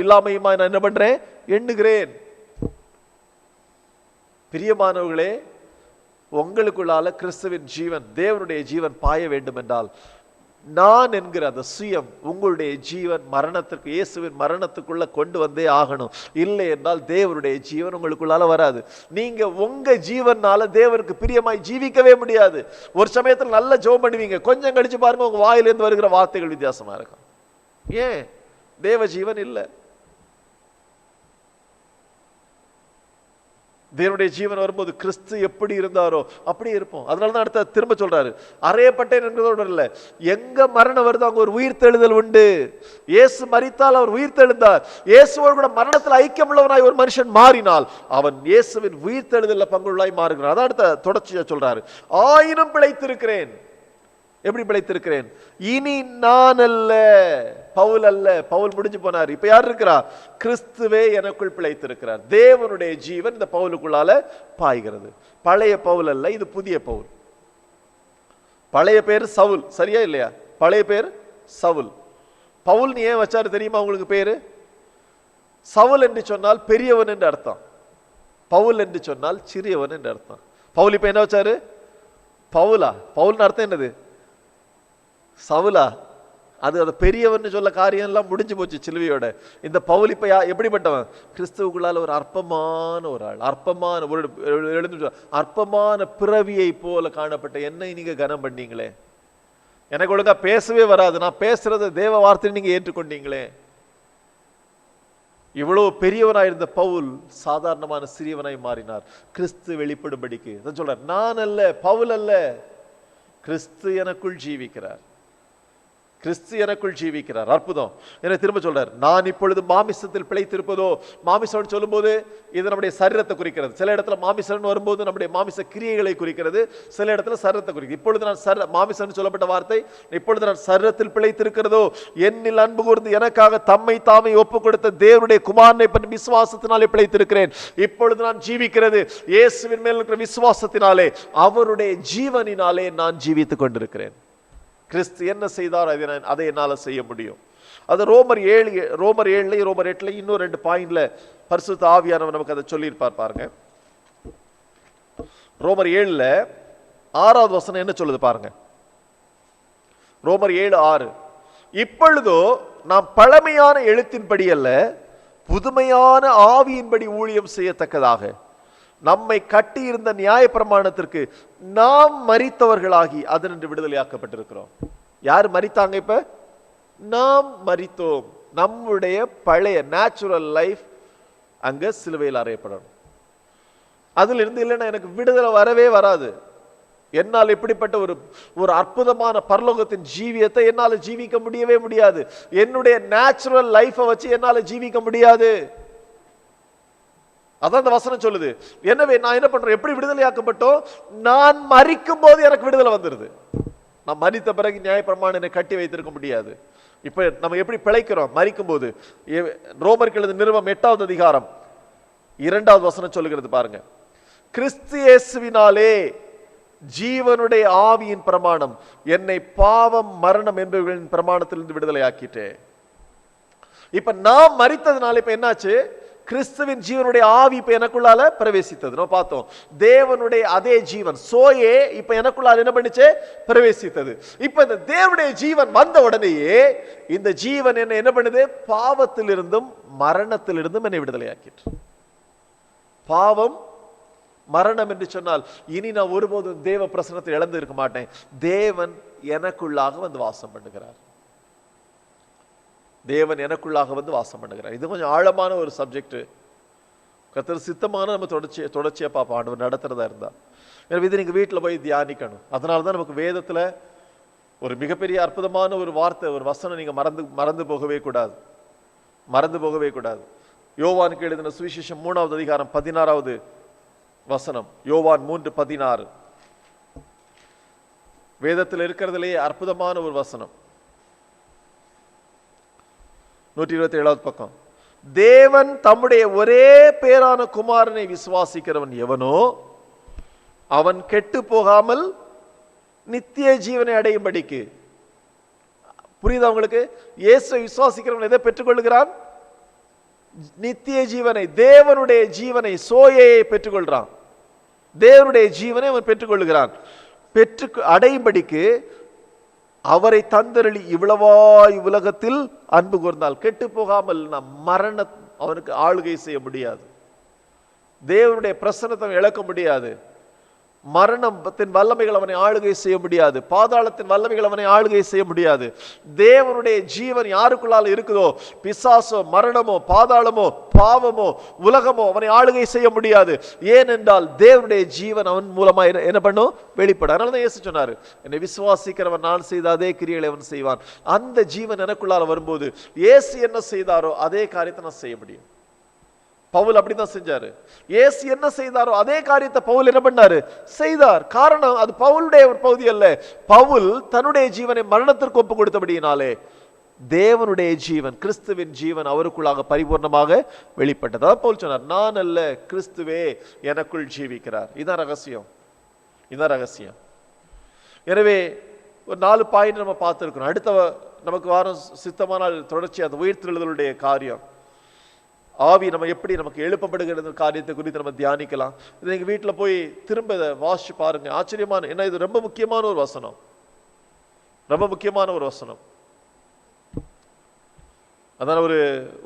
இல்லாமையுமா நான் என்ன பண்றேன்? எண்ணுகிறேன். பிரியமானவர்களே, உங்களுக்குள்ளால கிறிஸ்துவின் ஜீவன், தேவனுடைய ஜீவன் பாய வேண்டும் என்றால் நான் என்கிற அந்த சுயம் உங்களுடைய ஜீவன் மரணத்திற்கு, இயேசுவின் மரணத்துக்குள்ள கொண்டு வந்தே ஆகணும். இல்லை என்றால் தேவனுடைய ஜீவன் உங்களுக்குள்ளால வராது. நீங்க உங்க ஜீவனால தேவனுக்கு பிரியமாய் ஜீவிக்கவே முடியாது. ஒரு சமயத்தில் நல்ல ஜெபம் பண்ணுவீங்க, கொஞ்சம் கழிச்சு பாருங்க உங்க வாயிலிருந்து வருகிற வார்த்தைகள் வித்தியாசமா இருக்கும். ஏன்? தேவ ஜீவன் இல்லை. தேவனுடைய ஜீவன் வரும்போது கிறிஸ்து எப்படி இருந்தாரோ அப்படி இருப்போம். அதனாலதான் அடுத்த திரும்ப சொல்றாரு, அறையப்பட்டேன் என்பதோடு இல்ல, எங்க மரணம் வருதோ அங்க ஒரு உயிர்த்தெழுதல் உண்டு. இயேசு மரித்தால் அவர் உயிர்த்தெழுந்தார். இயேசுவோடு கூட மரணத்தில் ஐக்கியமுள்ளவனாய் ஒரு மனுஷன் மாறினால் அவன் இயேசுவின் உயிர்த்தெழுதல்ல பங்குள்ளாய் மாறுகிறான். அதான் அடுத்த தொடர்ச்சியா சொல்றாரு, ஆயினும் பிழைத்திருக்கிறேன். எப்படி பிழைத்திருக்கிறேன்? இனி நான் அல்ல, பவுல் அல்ல. பவுல் முடிஞ்சு போனார். இப்ப யார் இருக்கிறா? கிறிஸ்துவே எனக்குள் பிழைத்திருக்கிறார். தேவனுடைய ஜீவன் இந்த பவுலுக்குள்ளால பாய்கிறது. பழைய பவுல் அல்ல, இது புதிய பவுல். பழைய பேர் சவுல், சரியா இல்லையா? பழைய பேர் சவுல். பவுல் நீ ஏன் வச்சாரு தெரியுமா உங்களுக்கு பேரு? சவுல் என்று சொன்னால் பெரியவன் என்று அர்த்தம், பவுல் என்று சொன்னால் சிறியவன் என்று அர்த்தம். பவுல் இப்ப என்ன வச்சாரு? பவுலா? பவுல்னு அர்த்தம் என்னது? சவுலா? அது பெரியவன் சொல்ல காரியம் எல்லாம் முடிஞ்சு போச்சு சிலுவையோட. இந்த பவுல் இப்ப எப்படிப்பட்டவன்? கிறிஸ்துவுக்குள்ளால ஒரு அற்பமான ஒரு ஆள், அற்பமான பிறவியை போல காணப்பட்ட என்னை நீங்க கனம் பண்ணீங்களே. எனக்கு ஒழுங்கா பேசவே வராது, நான் பேசுறத தேவ வார்த்தை நீங்க ஏற்றுக்கொண்டீங்களே. இவ்வளவு பெரியவனாயிருந்த பவுல் சாதாரணமான சிறியவனாய் மாறினார் கிறிஸ்து வெளிப்படும்படிக்கு. சொல்றார், நான் அல்ல, பவுல் அல்ல, கிறிஸ்து எனக்குள் ஜீவிக்கிறார். கிறிஸ்து எனக்குள் ஜீவிக்கிறார். அற்புதம். என்ன திரும்ப சொல்றார், நான் இப்பொழுது மாமிசத்தில் பிழைத்திருப்பதோ. மாமிசம் சொல்லும் போது இது நம்முடைய சரீரத்தை குறிக்கிறது. சில இடத்துல மாமிசம் வரும்போது நம்முடைய மாமிச கிரியைகளை குறிக்கிறது, சில இடத்துல சரீரத்தை குறிக்கிறது. இப்பொழுது நான் மாமிசம் சொல்லப்பட்ட வார்த்தை, இப்பொழுது நான் சரீரத்தில் பிழைத்திருக்கிறதோ, என்னில் அன்பு கூர்ந்து எனக்காக தம்மை தாமே ஒப்பு கொடுத்த தேவனுடைய குமாரனை பற்றி விசுவாசத்தினாலே பிழைத்திருக்கிறேன். இப்பொழுது நான் ஜீவிக்கிறது இயேசுவின் மேல் இருக்கிற விசுவாசத்தினாலே, அவருடைய ஜீவனினாலே நான் ஜீவித்துக் கொண்டிருக்கிறேன். கிறிஸ்து என்ன செய்தார் அதை என்னால செய்ய முடியும். அது ரோமர் 7 ரோமர் 8 இன்னும் 2 பாயிண்ட்ல பரிசுத்த ஆவியானவர் நமக்கு அதை சொல்லியிருப்பார் பாருங்க. ரோமர் 7 6வது வசனம் என்ன சொல்லுது பாருங்க. ரோமர் 7:6, இப்பொழுதோ நாம் பழமையான எழுத்தின்படி அல்ல, புதுமையான ஆவியின்படி ஊழியம் செய்யத்தக்கதாக நம்மை கட்டியிருந்த நியாய பிரமாணத்திற்கு நாம் மரித்தவர்களாகி அதனின்று விடுதலையாக்கப்பட்டிருக்கிறோம். யார் மரித்தாங்க? இப்ப நாம் மரித்தோம். நம்முடைய பழைய நேச்சுரல் லைஃப் அங்க சிலுவையில் அறையப்படணும். அதுல இருந்து இல்லைன்னா எனக்கு விடுதலை வரவே வராது. என்னால் இப்படிப்பட்ட ஒரு அற்புதமான பரலோகத்தின் ஜீவியத்தை என்னால ஜீவிக்க முடியவே முடியாது. என்னுடைய நேச்சுரல் லைஃபை வச்சு என்னால ஜீவிக்க முடியாது. அதான் அந்த வசனம் சொல்லுது. எனவே நான் என்ன பண்றேன்? எப்படி விடுதலையாக்கப்பட்டோம்? நான் மரிக்கும் போது எனக்கு விடுதலை வந்துருது. நான் மரித்த பிறகு நியாயப்பிரமாணம் என்னை கட்டி வைத்திருக்க முடியாது. இப்ப நம்ம எப்படி பிழைக்கிறோம்? மரிக்கும் போது. ரோமருக்கு எழுதின நிருபம் 8வது அதிகாரம் 2வது வசனம் சொல்லுகிறது பாருங்க. கிறிஸ்து இயேசுவினாலே ஜீவனுடைய ஆவியின் பிரமாணம் என்னை பாவம் மரணம் என்பவர்களின் பிரமாணத்திலிருந்து விடுதலையாக்கிட்டே. இப்ப நான் மரித்ததுனால இப்ப என்னாச்சு? கிறிஸ்துவின் ஜீவனுடைய ஆவி இப்ப எனக்குள்ளால பிரவேசித்தது. நம்ம பார்த்தோம். தேவனுடைய அதே ஜீவன் சோயே இப்ப எனக்குள்ளால என்ன பண்ணிச்சு? பிரவேசித்தது. இப்ப இந்த தேவனுடைய ஜீவன் வந்த உடனேயே இந்த ஜீவன் என்ன பண்ணுது? பாவத்திலிருந்தும் மரணத்திலிருந்தும் என்னை விடுதலையாக்கிற்று. பாவம் மரணம் என்று சொன்னால் இனி நான் ஒருபோதும் தேவ பிரசன்னத்தை இழந்து இருக்க மாட்டேன். தேவன் எனக்குள்ளாக வந்து வாசம் பண்ணுகிறார். தேவன் எனக்குள்ளாக வந்து வாசம் பண்ணுகிறார். இது கொஞ்சம் ஆழமான ஒரு சப்ஜெக்ட். கர்த்தர் சித்தமான நம்ம தொடர்ச்சியா பார்ப்போம் ஆண்டவர் நடத்துறதா இருந்தா. எனவே இது நீங்க வீட்டில் போய் தியானிக்கணும். அதனாலதான் நமக்கு வேதத்துல ஒரு மிகப்பெரிய அற்புதமான ஒரு வார்த்தை, ஒரு வசனம் நீங்க மறந்து போகவே கூடாது. மறந்து போகவே கூடாது. யோவானுக்கு எழுதின சுவிசேஷம் 3வது அதிகாரம் 16வது வசனம். யோவான் 3:16 வேதத்தில் இருக்கிறதுலேயே அற்புதமான ஒரு வசனம். 127வது பக்கம். தேவன் தம்முடைய ஒரே பேரான குமாரனை விசுவாசிக்கிறவன் எவனோ அவன் கெட்டு போகாமல் நித்திய ஜீவனை அடையும்படிக்கு. புரியுதா உங்களுக்கு? இயேசுவை விசுவாசிக்கிறவன் எதை பெற்றுக்கொள்கிறான்? நித்திய ஜீவனை, தேவனுடைய ஜீவனை, சோயையை பெற்றுக்கொள்றான். தேவனுடைய ஜீவனை அவன் பெற்றுக்கொள்கிறான். அடையும்படிக்கு அவரை தந்தருளி இவ்வளவாய் உலகத்தில் அன்பு கூர்ந்தால் கெட்டு போகாமல் நம் மரண அவனுக்கு ஆளுகை செய்ய முடியாது. தேவனுடைய பிரசன்னத்தை இழக்க முடியாது. மரணத்தின் வல்லமைகள் அவனை ஆளுகை செய்ய முடியாது. பாதாளத்தின் வல்லமைகள் அவனை ஆளுகை செய்ய முடியாது. தேவனுடைய ஜீவன் யாருக்குள்ளால இருக்குதோ, பிசாசோ மரணமோ பாதாளமோ பாவமோ உலகமோ அவனை ஆளுகை செய்ய முடியாது. ஏனென்றால் தேவனுடைய ஜீவன் அவன் மூலமா என்ன பண்ணும்? வெளிப்படும். அதனாலதான் இயேசு சொன்னாரு, என்னை விசுவாசிக்கிறவன் நான் செய்த அதே கிரியைகளை அவன் செய்வான். அந்த ஜீவன் எனக்குள்ளால வரும்போது இயேசு என்ன செய்தாரோ அதே காரியத்தை நான் செய்ய முடியும். பவுல் அப்படிதான் செஞ்சாரு. இயேசு என்ன செய்தாரோ அதே காரியத்தை பவுல் என்ன பண்ணாரு? செய்தார். காரணம் அது பவுலுடைய ஒரு பகுதி அல்ல. பவுல் தன்னுடைய ஜீவனை மரணத்திற்கு ஒப்பு கொடுத்தபடியினாலே தேவனுடைய ஜீவன், கிறிஸ்துவின் ஜீவன் அவருக்குள்ளாக பரிபூர்ணமாக வெளிப்பட்டது. அதான் பவுல் சொன்னார், நான் அல்ல கிறிஸ்துவே எனக்குள் ஜீவிக்கிறார். இதான் ரகசியம். இதான் ரகசியம். எனவே ஒரு 4 பாயிண்ட் நம்ம பார்த்துருக்கணும். அடுத்த நமக்கு வாரம் சித்தமானால் தொடர்ச்சி அந்த உயிர்த்தெழுதலுடைய காரியம், ஆவி நம்ம எப்படி நமக்கு எழுப்பப்படுகிறது காரியத்தை குறித்து நம்ம தியானிக்கலாம். இதை நீங்க வீட்டில் போய் திரும்ப வாசிச்சு பாருங்க. ஆச்சரியமான, என்ன இது ரொம்ப முக்கியமான ஒரு வசனம். ரொம்ப முக்கியமான ஒரு வசனம். அதனால ஒரு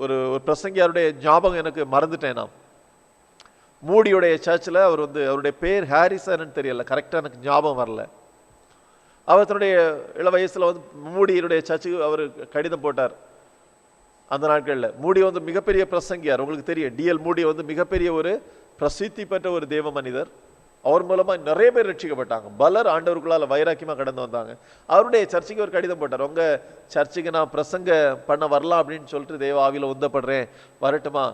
ஒரு பிரசங்கியாருடைய ஞாபகம் எனக்கு மறந்துட்டேன். நான் மூடியுடைய சர்ச்சில் அவர் அவருடைய பேர் ஹாரிசன் தெரியல, கரெக்டாக எனக்கு ஞாபகம் வரல. அவர் தன்னுடைய இள வயசுல மூடியுடைய சர்ச்சுக்கு அவர் கடிதம் போட்டார். அந்த நாட்களில் மூடி மிகப்பெரிய பிரசங்கியார். உங்களுக்கு தெரியும், டிஎல் மூடி மிகப்பெரிய ஒரு பிரசித்தி பெற்ற ஒரு தேவ மனிதர். அவர் மூலமா நிறைய பேர் ரட்சிக்கப்பட்டாங்க. பலர் ஆண்டவருக்குள்ளால வைராக்கியமா கடந்து வந்தாங்க. அவருடைய சர்ச்சைக்கு ஒரு கடிதம் போட்டார். உங்க சர்ச்சைக்கு நான் பிரசங்க பண்ண வரலாம் அப்படின்னு சொல்லிட்டு தேவ ஆவியில உந்தப்படுறேன், வரட்டுமா?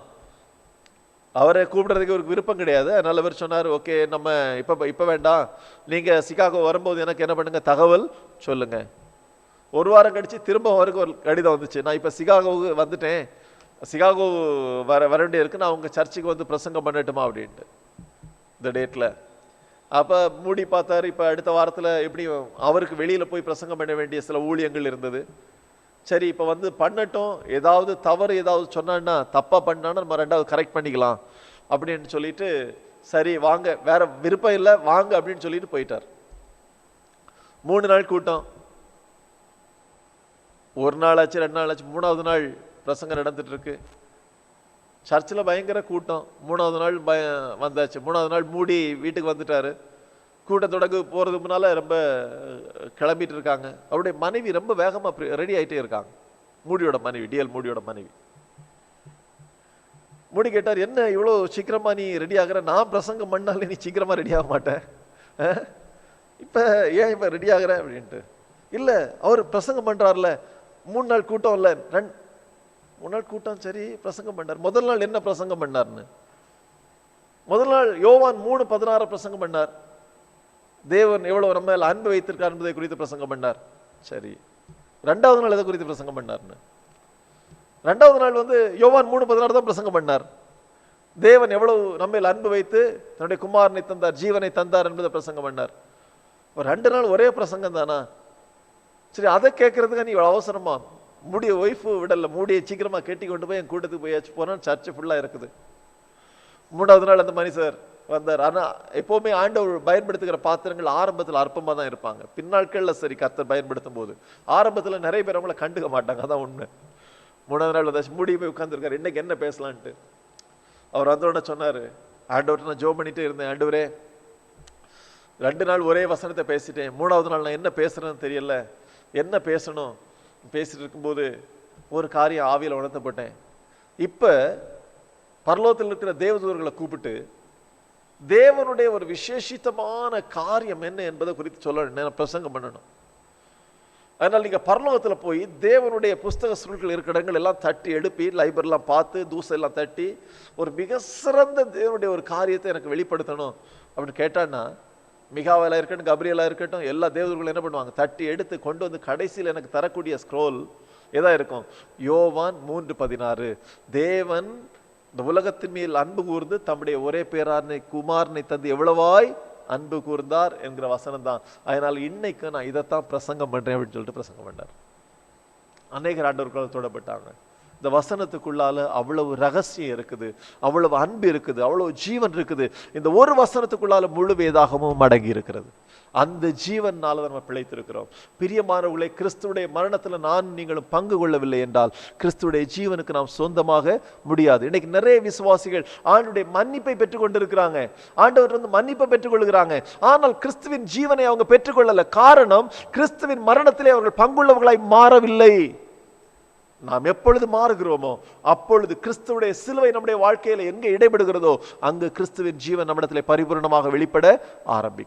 அவரை கூப்பிடுறதுக்கு ஒரு விருப்பம் கிடையாது. அதனால அவர் சொன்னார், ஓகே நம்ம இப்ப வேண்டாம், நீங்க சிகாகோ வரும்போது எனக்கு என்ன பண்ணுங்க, தகவல் சொல்லுங்க. ஒரு வாரம் கழிச்சு திரும்ப அவருக்கு ஒரு கடிதம் வந்துச்சு, நான் இப்ப சிகாகோவுக்கு வந்துட்டேன், சிகாகோ வர வேண்டிய இருக்கு, நான் உங்க சர்ச்சுக்கு வந்து பிரசங்கம் பண்ணட்டுமா அப்படின்ட்டு இந்த டேட்ல. அப்ப மூடி பார்த்தாரு. இப்ப அடுத்த வாரத்துல எப்படி அவருக்கு வெளியில போய் பிரசங்கம் பண்ண வேண்டிய சில ஊழியங்கள் இருந்தது. சரி இப்ப வந்து பண்ணட்டும், ஏதாவது தவறு ஏதாவது சொன்னான்னா, தப்பா பண்ணான்னா நம்ம ரெண்டாவது கரெக்ட் பண்ணிக்கலாம் அப்படின்னு சொல்லிட்டு, சரி வாங்க, வேற விருப்பம் இல்லை வாங்க அப்படின்னு சொல்லிட்டு போயிட்டார். 3 நாள் கூட்டம். ஒரு நாள் ஆச்சு, 2 நாள் ஆச்சு, 3வது நாள் பிரசங்கம் நடந்துட்டு இருக்கு. சர்ச்சில் பயங்கர கூட்டம். 3வது நாள் வந்தாச்சு. 3வது நாள் மூடி வீட்டுக்கு வந்துட்டாரு. கூட்டத்தொடங்கு போறதுக்கு முன்னால ரொம்ப கிளம்பிட்டு இருக்காங்க. அவருடைய மனைவி ரொம்ப வேகமா ரெடி ஆயிட்டே இருக்காங்க. மூடியோட மனைவி, டிஎல் மூடியோட மனைவி. மூடி கேட்டார், என்ன இவ்வளோ சீக்கிரமா நீ ரெடி ஆகுற? நான் பிரசங்கம் பண்ணாலே நீ சீக்கிரமா ரெடி ஆக மாட்டேன், இப்ப ஏன் இப்ப ரெடி ஆகுற அப்படின்ட்டு. இல்ல அவர் பிரசங்கம் பண்றாருல, 3 நாள் கூட்டம் இல்ல, 3 நாள் கூட்டம். சரி பிரசங்கம் பண்ணார். முதல் நாள் என்ன பிரசங்கம் பண்ணார்னு, முதல் நாள் யோவான் 3:16 பிரசங்கம் பண்ணார். தேவன் எவ்வளவு நம்ம மேல அன்பு வைத்திருக்கார் என்பதை குறித்து பிரசங்கம் பண்ணார். சரி 2வது நாள் எதை குறித்து பிரசங்கம் பண்ணார்னு, 2வது நாள் வந்து யோவான் 3:16 தான் பிரசங்கம் பண்ணார். தேவன் எவ்வளவு நம்ம மேல் அன்பு வைத்து தன்னுடைய குமாரனை தந்தார், ஜீவனை தந்தார் என்பதை பிரசங்கம் பண்ணார். ஒரு 2 நாள் ஒரே பிரசங்கம் தானா? சரி அதை கேட்கறதுக்கு நீ இவ்வளவு அவசரமா? மூடிய ஒய்ஃபு விடல, மூடியை சீக்கிரமா கெட்டி கொண்டு போய் என் கூட்டத்துக்கு போயாச்சு. போனா சர்ச்சு ஃபுல்லா இருக்குது. 3வது நாள் அந்த மனுஷர் வந்தார். ஆனா எப்பவுமே ஆண்டவர் பயன்படுத்துகிற பாத்திரங்கள் ஆரம்பத்தில் அற்பமா தான் இருப்பாங்க. பின்னாட்கள்ல சரி கர்த்தர் பயன்படுத்தும் போது, ஆரம்பத்துல நிறைய பேர் அவங்கள கண்டுக்க மாட்டாங்க, அதான் உண்மை. 3வது நாள் வந்தாச்சு, மூடி போய் உட்கார்ந்துருக்காரு. இன்னைக்கு என்ன பேசலான்ட்டு அவர் வந்தோடனே சொன்னாரு, ஆண்டவர்கிட்ட நான் ஜெபம் பண்ணிட்டே இருந்தேன், ஆண்டவரே 2 நாள் ஒரே வசனத்தை பேசிட்டேன், 3வது நாள் நான் என்ன பேசுறேன்னு தெரியல, என்ன பேசணும். பேசிட்டு இருக்கும்போது ஒரு காரியம் ஆவியில உணர்த்தப்பட்டேன். இப்ப பரலோகத்தில் இருக்கிற தேவதூதர்களை கூப்பிட்டு தேவனுடைய ஒரு விசேஷித்தமான காரியம் என்ன என்பதை குறித்து சொல்ல பிரசங்கம் பண்ணணும். அதனால நீங்க பரலோகத்துல போய் தேவனுடைய புஸ்தக சுருட்கள் இருக்கிற இடங்கள் எல்லாம் தட்டி எழுப்பி, லைப்ரரிலாம் பார்த்து, தூசை எல்லாம் தட்டி, ஒரு மிக சிறந்த தேவனுடைய ஒரு காரியத்தை எனக்கு வெளிப்படுத்தணும் அப்படின்னு கேட்டான்னா, மிகாவேலா இருக்கட்டும், கப்ரியலா இருக்கட்டும், எல்லா தேவதூர்களும் என்ன பண்ணுவாங்க, தட்டி எடுத்து கொண்டு வந்து கடைசியில் எனக்கு தரக்கூடிய ஸ்க்ரோல் எதா இருக்கும்? யோவான் 3:16. தேவன் இந்த உலகத்தின் மேல் அன்பு கூர்ந்து தம்முடைய ஒரே பேரான குமாரனை தந்து எவ்வளவாய் அன்பு கூர்ந்தார் என்கிற வசனம் தான். அதனால இன்னைக்கு நான் இதைத்தான் பிரசங்கம் பண்றேன் அப்படின்னு சொல்லிட்டு பிரசங்கம் பண்ணார். அநேகர் ஆண்டவர்கள் தொடப்பட்டாங்க. இந்த வசனத்துக்குள்ளால அவ்வளவு ரகசியம் இருக்குது, அவ்வளவு அன்பு இருக்குது, அவ்வளவு ஜீவன் இருக்குது. இந்த ஒரு வசனத்துக்குள்ளால முழு வேதாகமும் அடங்கி இருக்கிறது. அந்த ஜீவனால நம்ம பிழைத்திருக்கிறோம். பிரியமானவர்களே, கிறிஸ்துவுடைய மரணத்துல நான் நீங்களும் பங்கு கொள்ளவில்லை என்றால் கிறிஸ்துவுடைய ஜீவனுக்கு நாம் சொந்தமாக முடியாது. இன்னைக்கு நிறைய விசுவாசிகள் ஆண்டவருடைய மன்னிப்பை பெற்றுக் கொண்டிருக்கிறாங்க, ஆண்டவர் வந்து மன்னிப்பை பெற்றுக் கொள்கிறாங்க. ஆனால் கிறிஸ்துவின் ஜீவனை அவங்க பெற்றுக்கொள்ளல. காரணம், கிறிஸ்துவின் மரணத்திலே அவர்கள் பங்குள்ளவர்களாய் மாறவில்லை. நாம் எப்பொழுது மாறுகிறோமோ அப்பொழுது கிறிஸ்துவுடைய சிலுவை நம்முடைய வாழ்க்கையில எங்க இடைபடுகிறதோ அங்கு கிறிஸ்துவின் ஜீவன் நம்மிடத்திலே பரிபூர்ணமாக வெளிப்பட ஆரம்பிக்கும்.